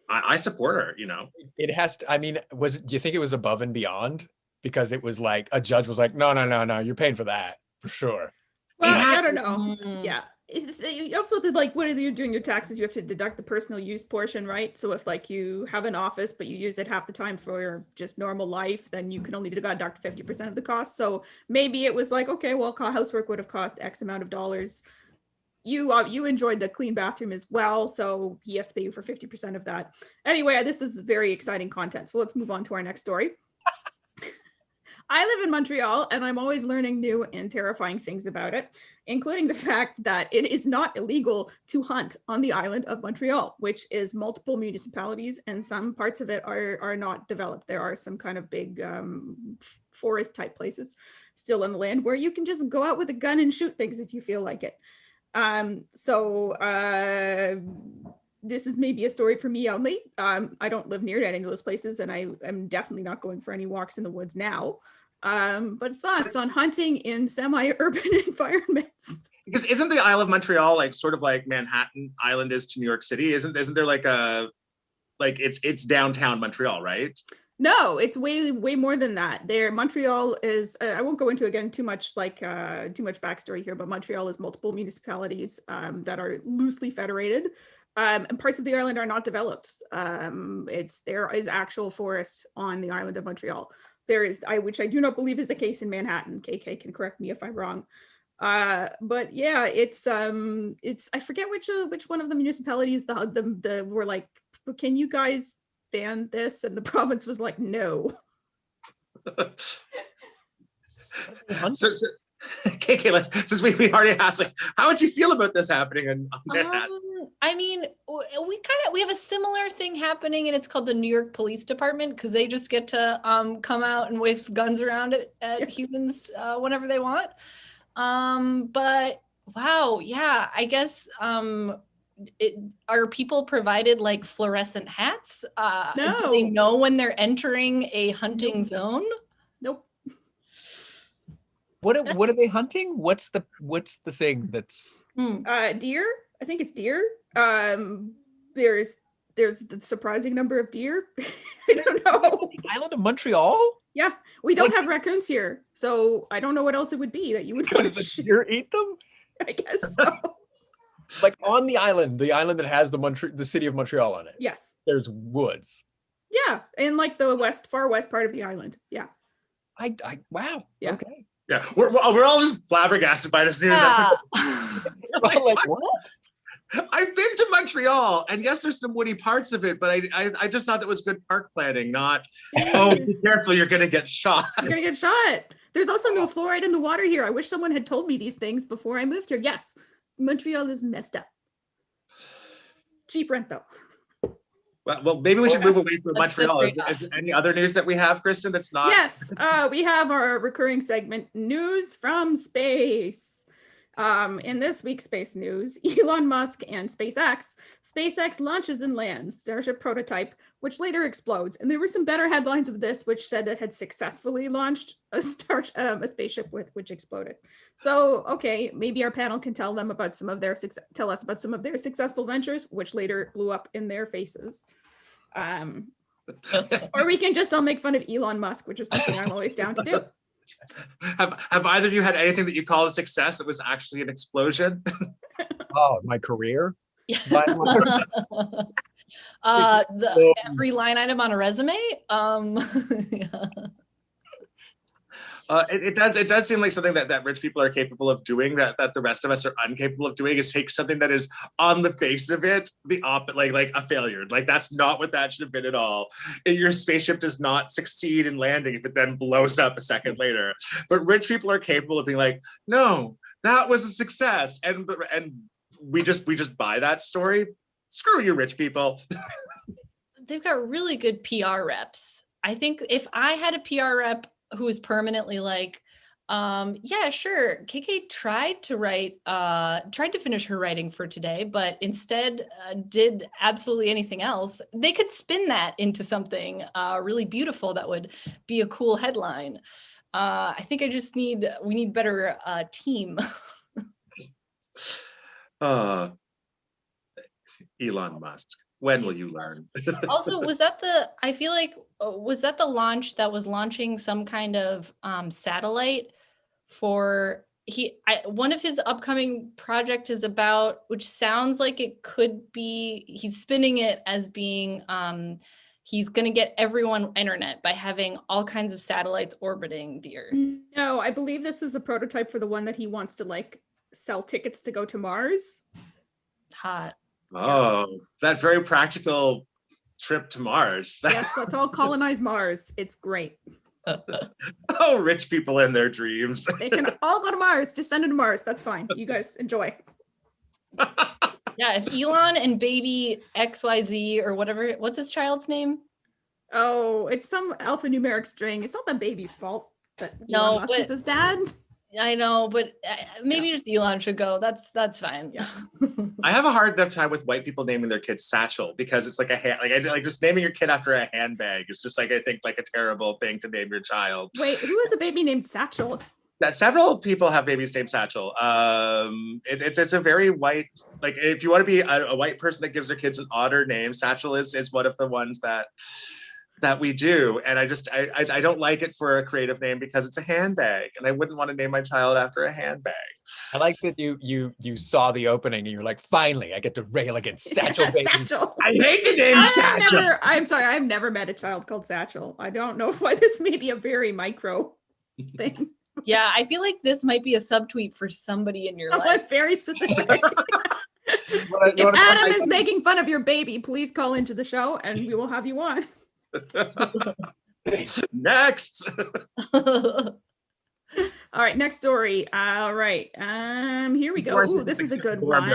I support her, you know. It has to, I mean, do you think it was above and beyond? Because it was like a judge was like, no, you're paying for that for sure. Well, Yeah. I don't know. Mm. Yeah. You also did, like, what are you doing your taxes? You have to deduct the personal use portion, right? So if like you have an office, but you use it half the time for just normal life, then you can only deduct 50% of the cost. So maybe it was like, okay, well, housework would have cost X amount of dollars. You enjoyed the clean bathroom as well, so he has to pay you for 50% of that. Anyway, this is very exciting content. So let's move on to our next story. I live in Montreal, and I'm always learning new and terrifying things about it, including the fact that it is not illegal to hunt on the island of Montreal, which is multiple municipalities, and some parts of it are not developed. There are some kind of big forest type places still in the land where you can just go out with a gun and shoot things if you feel like it. This is maybe a story for me only. I don't live near any of those places, and I am definitely not going for any walks in the woods now. But thoughts on hunting in semi-urban environments? Because isn't the Isle of Montreal like sort of like Manhattan Island is to New York City? Isn't there like it's downtown Montreal, right? No, it's way more than that. Montreal is, I won't go into again too much backstory here, but Montreal is multiple municipalities that are loosely federated, and parts of the island are not developed. There is actual forest on the island of Montreal. Which I do not believe is the case in Manhattan. KK can correct me if I'm wrong. But yeah, it's I forget which one of the municipalities were like, can you guys ban this? And the province was like, no. KK, since we already asked, like, how would you feel about this happening in Manhattan? I mean, we have a similar thing happening, and it's called the New York Police Department, because they just get to come out and wave guns around at humans whenever they want. But wow, yeah, I guess are people provided like fluorescent hats? No. Do they know when they're entering a hunting zone? Nope. What are they hunting? What's the thing that's deer? I think it's deer. There's the surprising number of deer. I don't know. The island of Montreal? Yeah, we don't have raccoons here, so I don't know what else it would be that you would want to shoot. Deer eat them? I guess so. Like on the island that has the city of Montreal on it. Yes. There's woods. Yeah, in like the far west part of the island. Yeah. Wow. Yeah. Okay. Yeah, we're all just flabbergasted by this news. Yeah. Like what? I've been to Montreal, and yes, there's some woody parts of it, but I just thought that was good park planning, not, oh, be careful, you're gonna get shot. You're gonna get shot. There's also no fluoride in the water here. I wish someone had told me these things before I moved here. Yes, Montreal is messed up. Cheap rent though. Well, maybe we should move away from Montreal. Is there any other news that we have, Kristin, that's not? Yes, we have our recurring segment, News from Space. In this week's space news, Elon Musk and SpaceX launches and lands Starship prototype, which later explodes. And there were some better headlines of this, which said it had successfully launched a spaceship which exploded. So, okay, maybe our panel can tell us about some of their successful ventures, which later blew up in their faces. Or we can just all make fun of Elon Musk, which is something I'm always down to do. Have either of you had anything that you call a success that was actually an explosion? Oh, my career? Every line item on a resume. Yeah. It does seem like something that rich people are capable of doing that the rest of us are incapable of doing, is take something that is on the face of it the opposite, like a failure. Like that's not what that should have been at all. Your spaceship does not succeed in landing if it then blows up a second later. But rich people are capable of being like, no, that was a success, and we just buy that story. Screw you, rich people. They've got really good PR reps. I think if I had a PR rep who was permanently like, yeah, sure, KK tried to finish her writing for today, but instead did absolutely anything else, they could spin that into something really beautiful that would be a cool headline. I think we need better team. Elon Musk. When will you learn? Also, I feel like, was that the launch that was launching some kind of satellite for, one of his upcoming project is about, which sounds like it could be, he's spinning it as being, he's going to get everyone internet by having all kinds of satellites orbiting the Earth. No, I believe this is a prototype for the one that he wants to like sell tickets to go to Mars. Hot. Oh, that very practical trip to Mars. Yes, let's all colonize Mars. It's great. Oh, rich people in their dreams. They can all go to Mars. Just send them to Mars. That's fine. You guys enjoy. Yeah, if Elon and baby XYZ or whatever, what's his child's name? Oh, it's some alphanumeric string. It's not the baby's fault that No, Elon Musk but- is his dad. I know, but maybe just Elon should go. That's fine. Yeah. I have a hard enough time with white people naming their kids Satchel because it's like a hand, like just naming your kid after a handbag is just like, I think, like a terrible thing to name your child. Wait, who is a baby named Satchel? That several people have babies named Satchel. It's a very white, like if you want to be a white person that gives their kids an odder name, Satchel is one of the ones that we do. And I don't like it for a creative name because it's a handbag and I wouldn't want to name my child after a handbag. I like that you saw the opening and you're like, finally, I get to rail against Satchel baby. Satchel. I hate the name Satchel. I'm sorry, I've never met a child called Satchel. I don't know why this may be a very micro thing. Yeah, I feel like this might be a subtweet for somebody in your life. Someone very specific. If Adam is making fun of your baby, please call into the show and we will have you on. Next. All right, next story. All right, here we go. Ooh, this is a good one.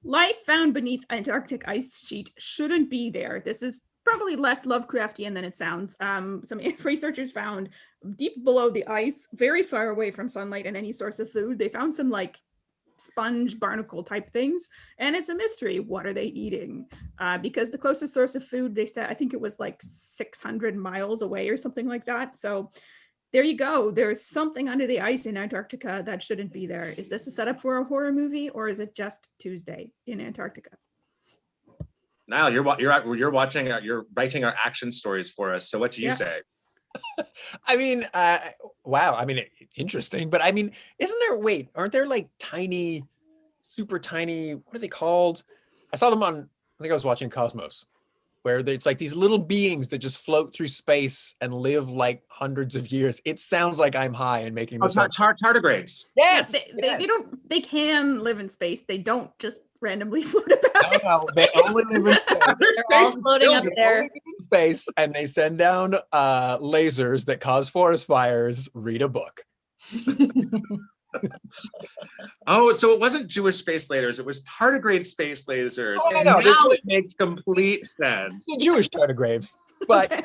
Life found beneath Antarctic ice sheet shouldn't be there. This is probably less Lovecraftian than it sounds. Some researchers found deep below the ice, very far away from sunlight and any source of food, they found some like sponge barnacle type things, and it's a mystery. What are they eating? Because the closest source of food, they said, I think it was like 600 miles away or something like that. So there you go. There's something under the ice in Antarctica that shouldn't be there. Is this a setup for a horror movie, or is it just Tuesday in Antarctica? Nile, you're watching, you're writing our action stories for us. So what do you say? I mean, wow. I mean, interesting. But I mean, aren't there like tiny, super tiny, what are they called? I saw them on, I think I was watching Cosmos, where it's like these little beings that just float through space and live like hundreds of years. It sounds like I'm high and making this up. Tardigrades. Yes. They can live in space. They don't just randomly float about. No, they only live in space. They're all floating up there. In space, and they send down lasers that cause forest fires. Read a book. Oh, so it wasn't Jewish space lasers, it was tardigrade space lasers. Oh, And no, now it makes complete sense. The Jewish tardigrades, but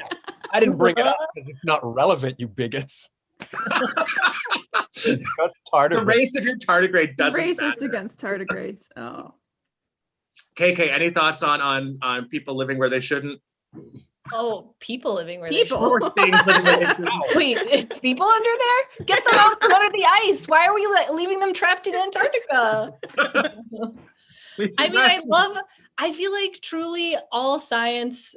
I didn't bring it up because it's not relevant, you bigots. The race of your tardigrade doesn't racist matter. against tardigrades. Oh. KK, any thoughts on people living where they shouldn't? Oh, people living where People. they Or things living where they shouldn't? should. Wait, it's people under there? Get them out from under the ice. Why are we leaving them trapped in Antarctica? I mean, I feel like truly all science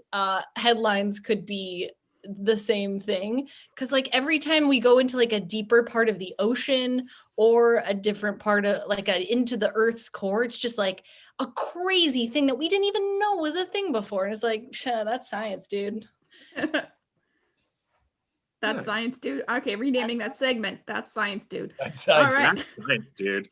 headlines could be the same thing, because like every time we go into like a deeper part of the ocean or a different part of like into the Earth's core, it's just like a crazy thing that we didn't even know was a thing before, and it's like, that's science, dude. That's science, dude. Okay, renaming that segment. That's science, dude. That's science. All right. That's nice, dude.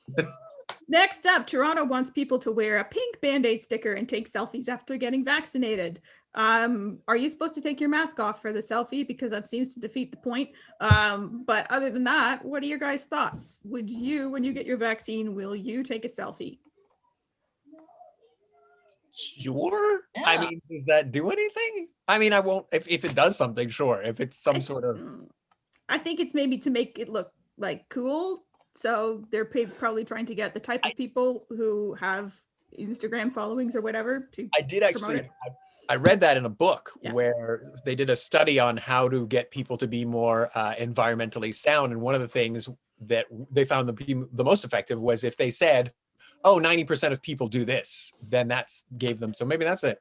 Next up, Toronto wants people to wear a pink Band-Aid sticker and take selfies after getting vaccinated. Are you supposed to take your mask off for the selfie? Because that seems to defeat the point. But other than that, what are your guys' thoughts? Would you, when you get your vaccine, will you take a selfie? Sure. Yeah. I mean, does that do anything? I mean, I won't, if it does something, sure. If it's some sort of... I think it's maybe to make it look like cool. So they're probably trying to get the type of people who have Instagram followings or whatever to I did actually, promote I read that in a book Yeah. where they did a study on how to get people to be more environmentally sound. And one of the things that they found the most effective was if they said, oh, 90% of people do this, then that's gave them. So maybe that's it.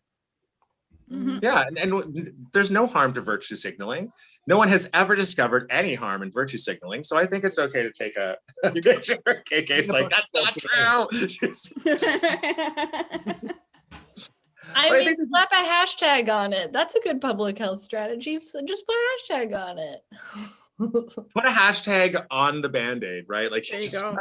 Mhm. Yeah, and there's no harm to virtue signaling. No one has ever discovered any harm in virtue signaling. So I think it's okay to take a picture. KK's like, that's not true. I But I mean, think this is- slap a hashtag on it. That's a good public health strategy. So just put a hashtag on it. Put a hashtag on the Band-Aid, right? Like, There you just- go.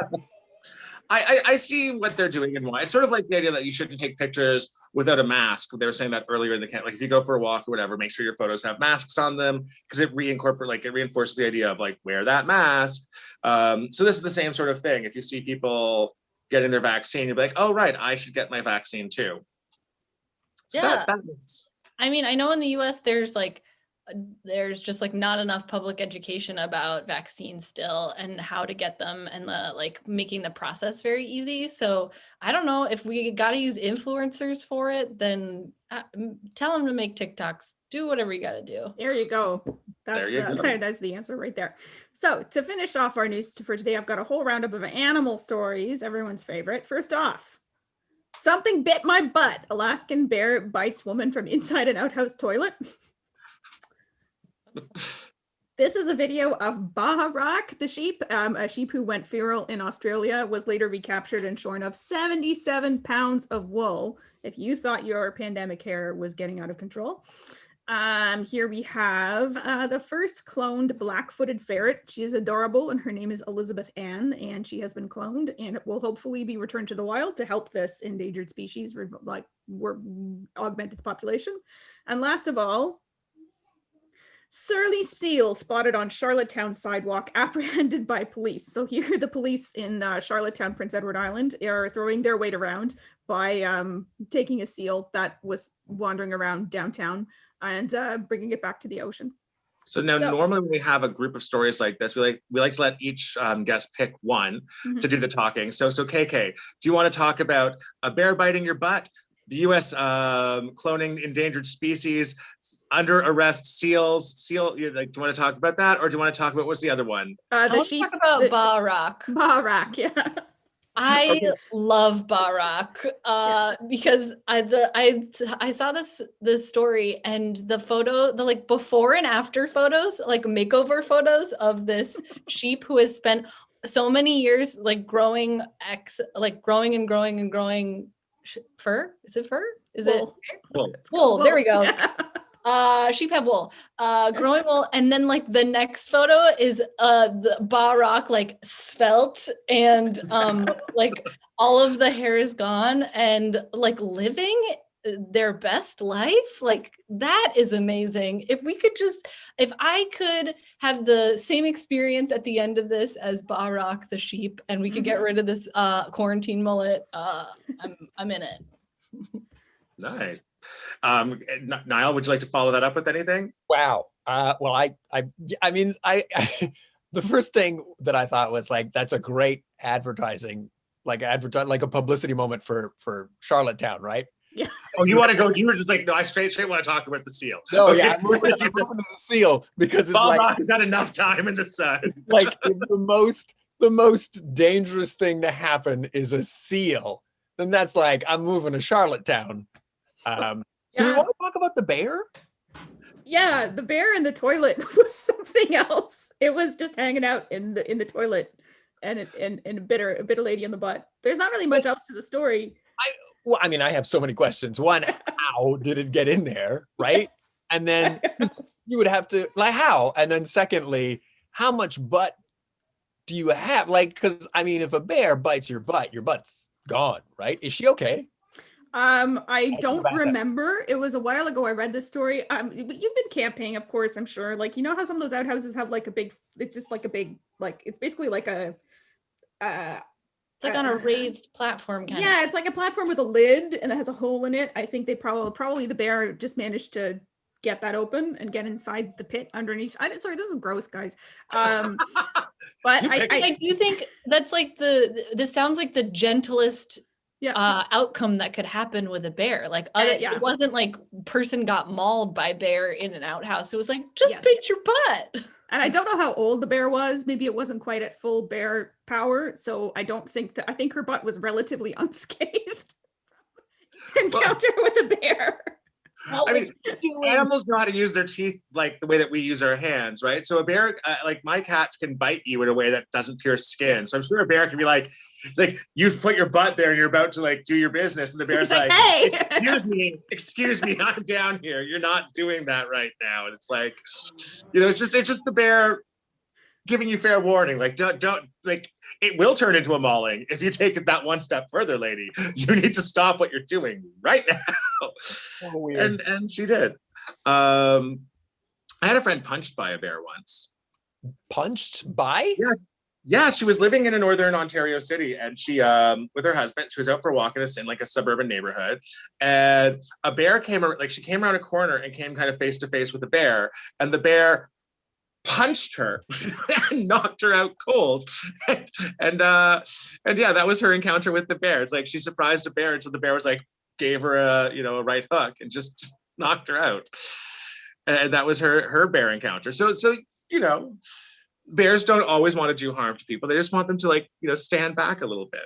I see what they're doing and why. It's sort of like the idea that you shouldn't take pictures without a mask. They were saying that earlier in the camp. Like if you go for a walk or whatever, make sure your photos have masks on them because it reinforces the idea of like wear that mask. So this is the same sort of thing. If you see people getting their vaccine, you'll be like, oh right, I should get my vaccine too. So Yeah. that makes. I mean, I know in the US there's just like not enough public education about vaccines still and how to get them and the like making the process very easy. So I don't know if we got to use influencers for it, then tell them to make TikToks, do whatever you got to do. There you go. There you go. That's the answer right there. So to finish off our news for today, I've got a whole roundup of animal stories, everyone's favorite. First off, something bit my butt. Alaskan bear bites woman from inside an outhouse toilet. This is a video of Baharak, the sheep, a sheep who went feral in Australia, was later recaptured and shorn of 77 pounds of wool. If you thought your pandemic hair was getting out of control. Here we have the first cloned black-footed ferret. She is adorable and her name is Elizabeth Ann, and she has been cloned and it will hopefully be returned to the wild to help this endangered species augment its population. And last of all, surly seal spotted on Charlottetown sidewalk, apprehended by police. So here the police in Charlottetown, Prince Edward Island are throwing their weight around by taking a seal that was wandering around downtown and bringing it back to the ocean. So now, normally when we have a group of stories like this, we like to let each guest pick one to do the talking. So KK, do you want to talk about a bear biting your butt? The U.S. cloning endangered species, under arrest seals. Do you want to talk about that, or do you want to talk about what's the other one? The sheep. Talk about Baharak. Baharak, yeah. I love Baharak because I saw this story and the photo, the like before and after photos, like makeover photos of this sheep who has spent so many years like growing and growing. Fur? Is it fur? Is wool. It wool? There we go. Yeah. Sheep have wool, growing wool, and then like the next photo is the Baharak like svelte and like all of the hair is gone and like living their best life. Like that is amazing. If I could have the same experience at the end of this as Baharak the sheep and we could get rid of this quarantine mullet, I'm in it. Nice. Nile, would you like to follow that up with anything? Wow. Well, I mean, the first thing that I thought was like, that's a great advertising, like a publicity moment for Charlottetown, right? Yeah. Oh, you want to go? You were just like, no, I straight want to talk about the seal. No, Okay. yeah, I'm moving to the seal because it's Bob like Rock has had enough time in the sun. like the most dangerous thing to happen is a seal. Then that's like, I'm moving to Charlottetown. Do we want to talk about the bear? Yeah, the bear in the toilet was something else. It was just hanging out in the toilet and bit a lady in the butt. There's not really much else to the story. Well, I mean, I have so many questions. One, how did it get in there, right? And then you would have to, like, how? And then secondly, how much butt do you have? Like, because, I mean, if a bear bites your butt's gone, right? Is she okay? I don't remember. It was a while ago I read this story. You've been camping, of course, I'm sure. Like, you know how some of those outhouses have like a big, it's just like a big, like, it's basically like a, it's like on a raised platform kind of. Yeah, it's like a platform with a lid and it has a hole in it. I think they probably the bear just managed to get that open and get inside the pit underneath. Sorry, this is gross, guys. But I do think that's like this sounds like the gentlest outcome that could happen with a bear. Like yeah. it wasn't like person got mauled by bear in an outhouse. It was like, just Yes. pinch your butt. And I don't know how old the bear was. Maybe it wasn't quite at full bear power. So I don't think that, I think her butt was relatively unscathed. Encounter with a bear. I mean, animals know how to use their teeth like the way that we use our hands, right? So a bear, like my cats can bite you in a way that doesn't pierce skin. Yes. So I'm sure a bear can be like you put your butt there and you're about to like do your business, and the bear's like, hey, excuse me, I'm down here. You're not doing that right now. And it's like, it's just the bear giving you fair warning. Like, don't like, it will turn into a mauling if you take it that one step further, lady. You need to stop what you're doing right now. So weird. And she did. I had a friend punched by a bear once. Punched by? Yeah, she was living in a northern Ontario city, and she, with her husband, she was out for a walk in a suburban neighborhood, and a bear came around a corner and came kind of face to face with a bear, and the bear punched her and knocked her out cold. And yeah, that was her encounter with the bear. It's like she surprised a bear until the bear was like, gave her a right hook and just knocked her out. And that was her bear encounter. So bears don't always want to do harm to people. They just want them to stand back a little bit.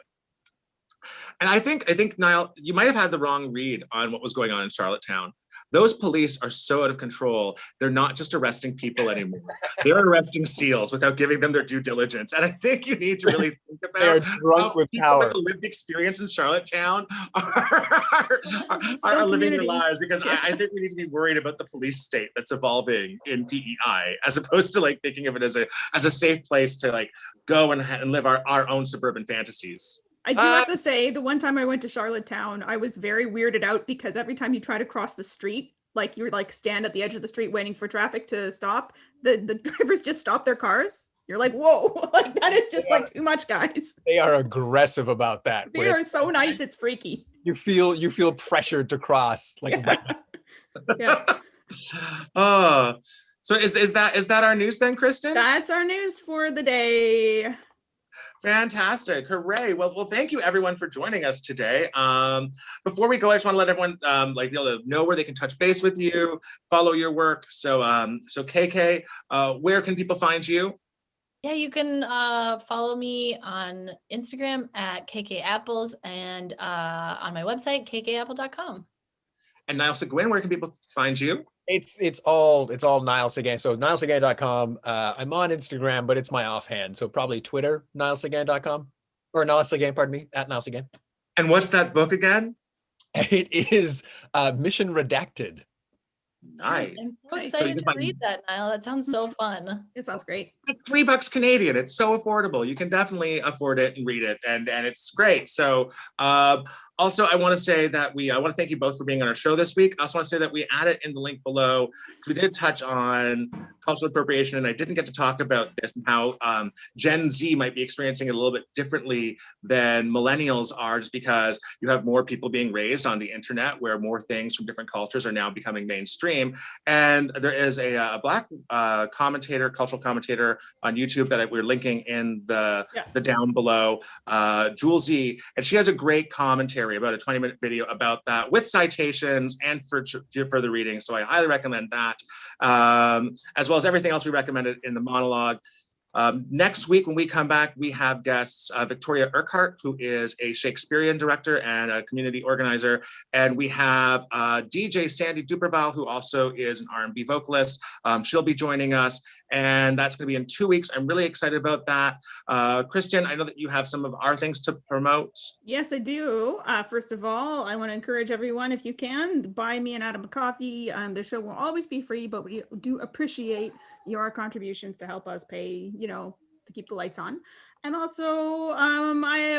And I think Nile, you might have had the wrong read on what was going on in Charlottetown. Those police are so out of control. They're not just arresting people anymore. They're arresting seals without giving them their due diligence. And I think you need to really think about they are drunk with people power. with a lived experience in Charlottetown are living their lives, because I think we need to be worried about the police state that's evolving in PEI, as opposed to thinking of it as a safe place to go and live our own suburban fantasies. I do have to say, the one time I went to Charlottetown, I was very weirded out because every time you try to cross the street, you stand at the edge of the street waiting for traffic to stop, the drivers just stop their cars. You're like, whoa, that is just too much, guys. They are aggressive about that. They are so nice, it's freaky. You feel pressured to cross. Yeah. So is that our news then, Kristin? That's our news for the day. Fantastic. Hooray. Well, thank you everyone for joining us today. Before we go, I just want to let everyone be able to know where they can touch base with you, follow your work. So KK, where can people find you? Yeah, you can follow me on Instagram at KKApples and on my website, kkapple.com. And Nile Sequin, where can people find you? It's all Nile Sequin. So nilesequin.com. I'm on Instagram, but it's my offhand. So probably Twitter, nilesequin.com, or Nile Sequin, pardon me, at Nile Sequin. And what's that book again? It is Mission Redacted. Nice. I'm so excited to read that, Nile. That sounds so fun. It sounds great. $3 Canadian. It's so affordable. You can definitely afford it and read it, and it's great. So also, I want to say that I want to thank you both for being on our show this week. I also want to say that we added in the link below, we did touch on cultural appropriation, and I didn't get to talk about this and how Gen Z might be experiencing it a little bit differently than millennials are, just because you have more people being raised on the internet where more things from different cultures are now becoming mainstream. And there is a Black cultural commentator on YouTube that we're linking in the down below, Jewel Z, and she has a great commentary, about a 20-minute video about that with citations and for further reading. So I highly recommend that, as well as everything else we recommended in the monologue. Next week, when we come back, we have guests Victoria Urquhart, who is a Shakespearean director and a community organizer, and we have DJ Sandy Duperval, who also is an R&B vocalist. She'll be joining us, and that's going to be in 2 weeks. I'm really excited about that. Kristin, I know that you have some of our things to promote. Yes, I do. First of all, I want to encourage everyone, if you can, buy me and Adam a coffee. The show will always be free, but we do appreciate your contributions to help us pay, to keep the lights on. And also,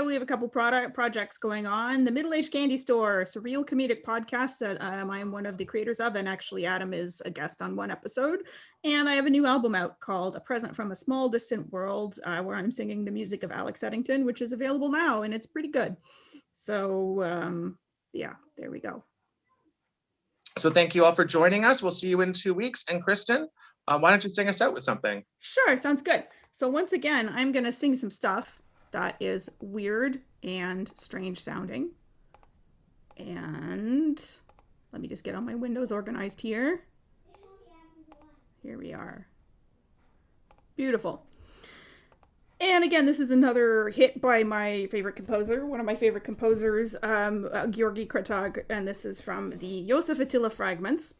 we have a couple projects going on. The Middle-Aged Candy Store, surreal comedic podcast that I am one of the creators of, and actually Adam is a guest on one episode. And I have a new album out called A Present from a Small Distant World, where I'm singing the music of Alex Eddington, which is available now, and it's pretty good. So yeah, there we go. So thank you all for joining us. We'll see you in 2 weeks. And Kristin, why don't you sing us out with something? Sure, sounds good. So once again, I'm going to sing some stuff that is weird and strange sounding. And let me just get all my windows organized here. Here we are. Beautiful. And again, this is another hit by my favorite composer, one of my favorite composers, Georgi Kretag, and this is from the Josef Attila Fragments.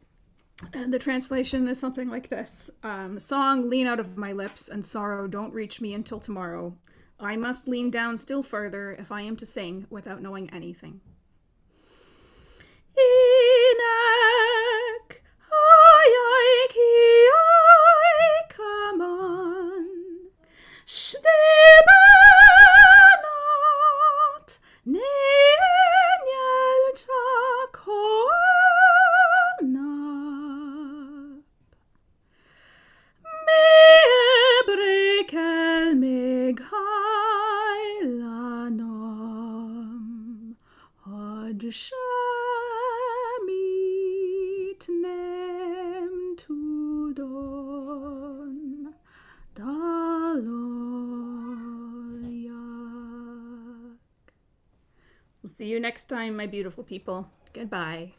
And the translation is something like this. Song, lean out of my lips, and sorrow, don't reach me until tomorrow. I must lean down still further if I am to sing without knowing anything. Inak, come on. Shdebanot, nenyal chakona. Mebrekel meghailanom, od shamit nem tudon. We'll see you next time, my beautiful people. Goodbye.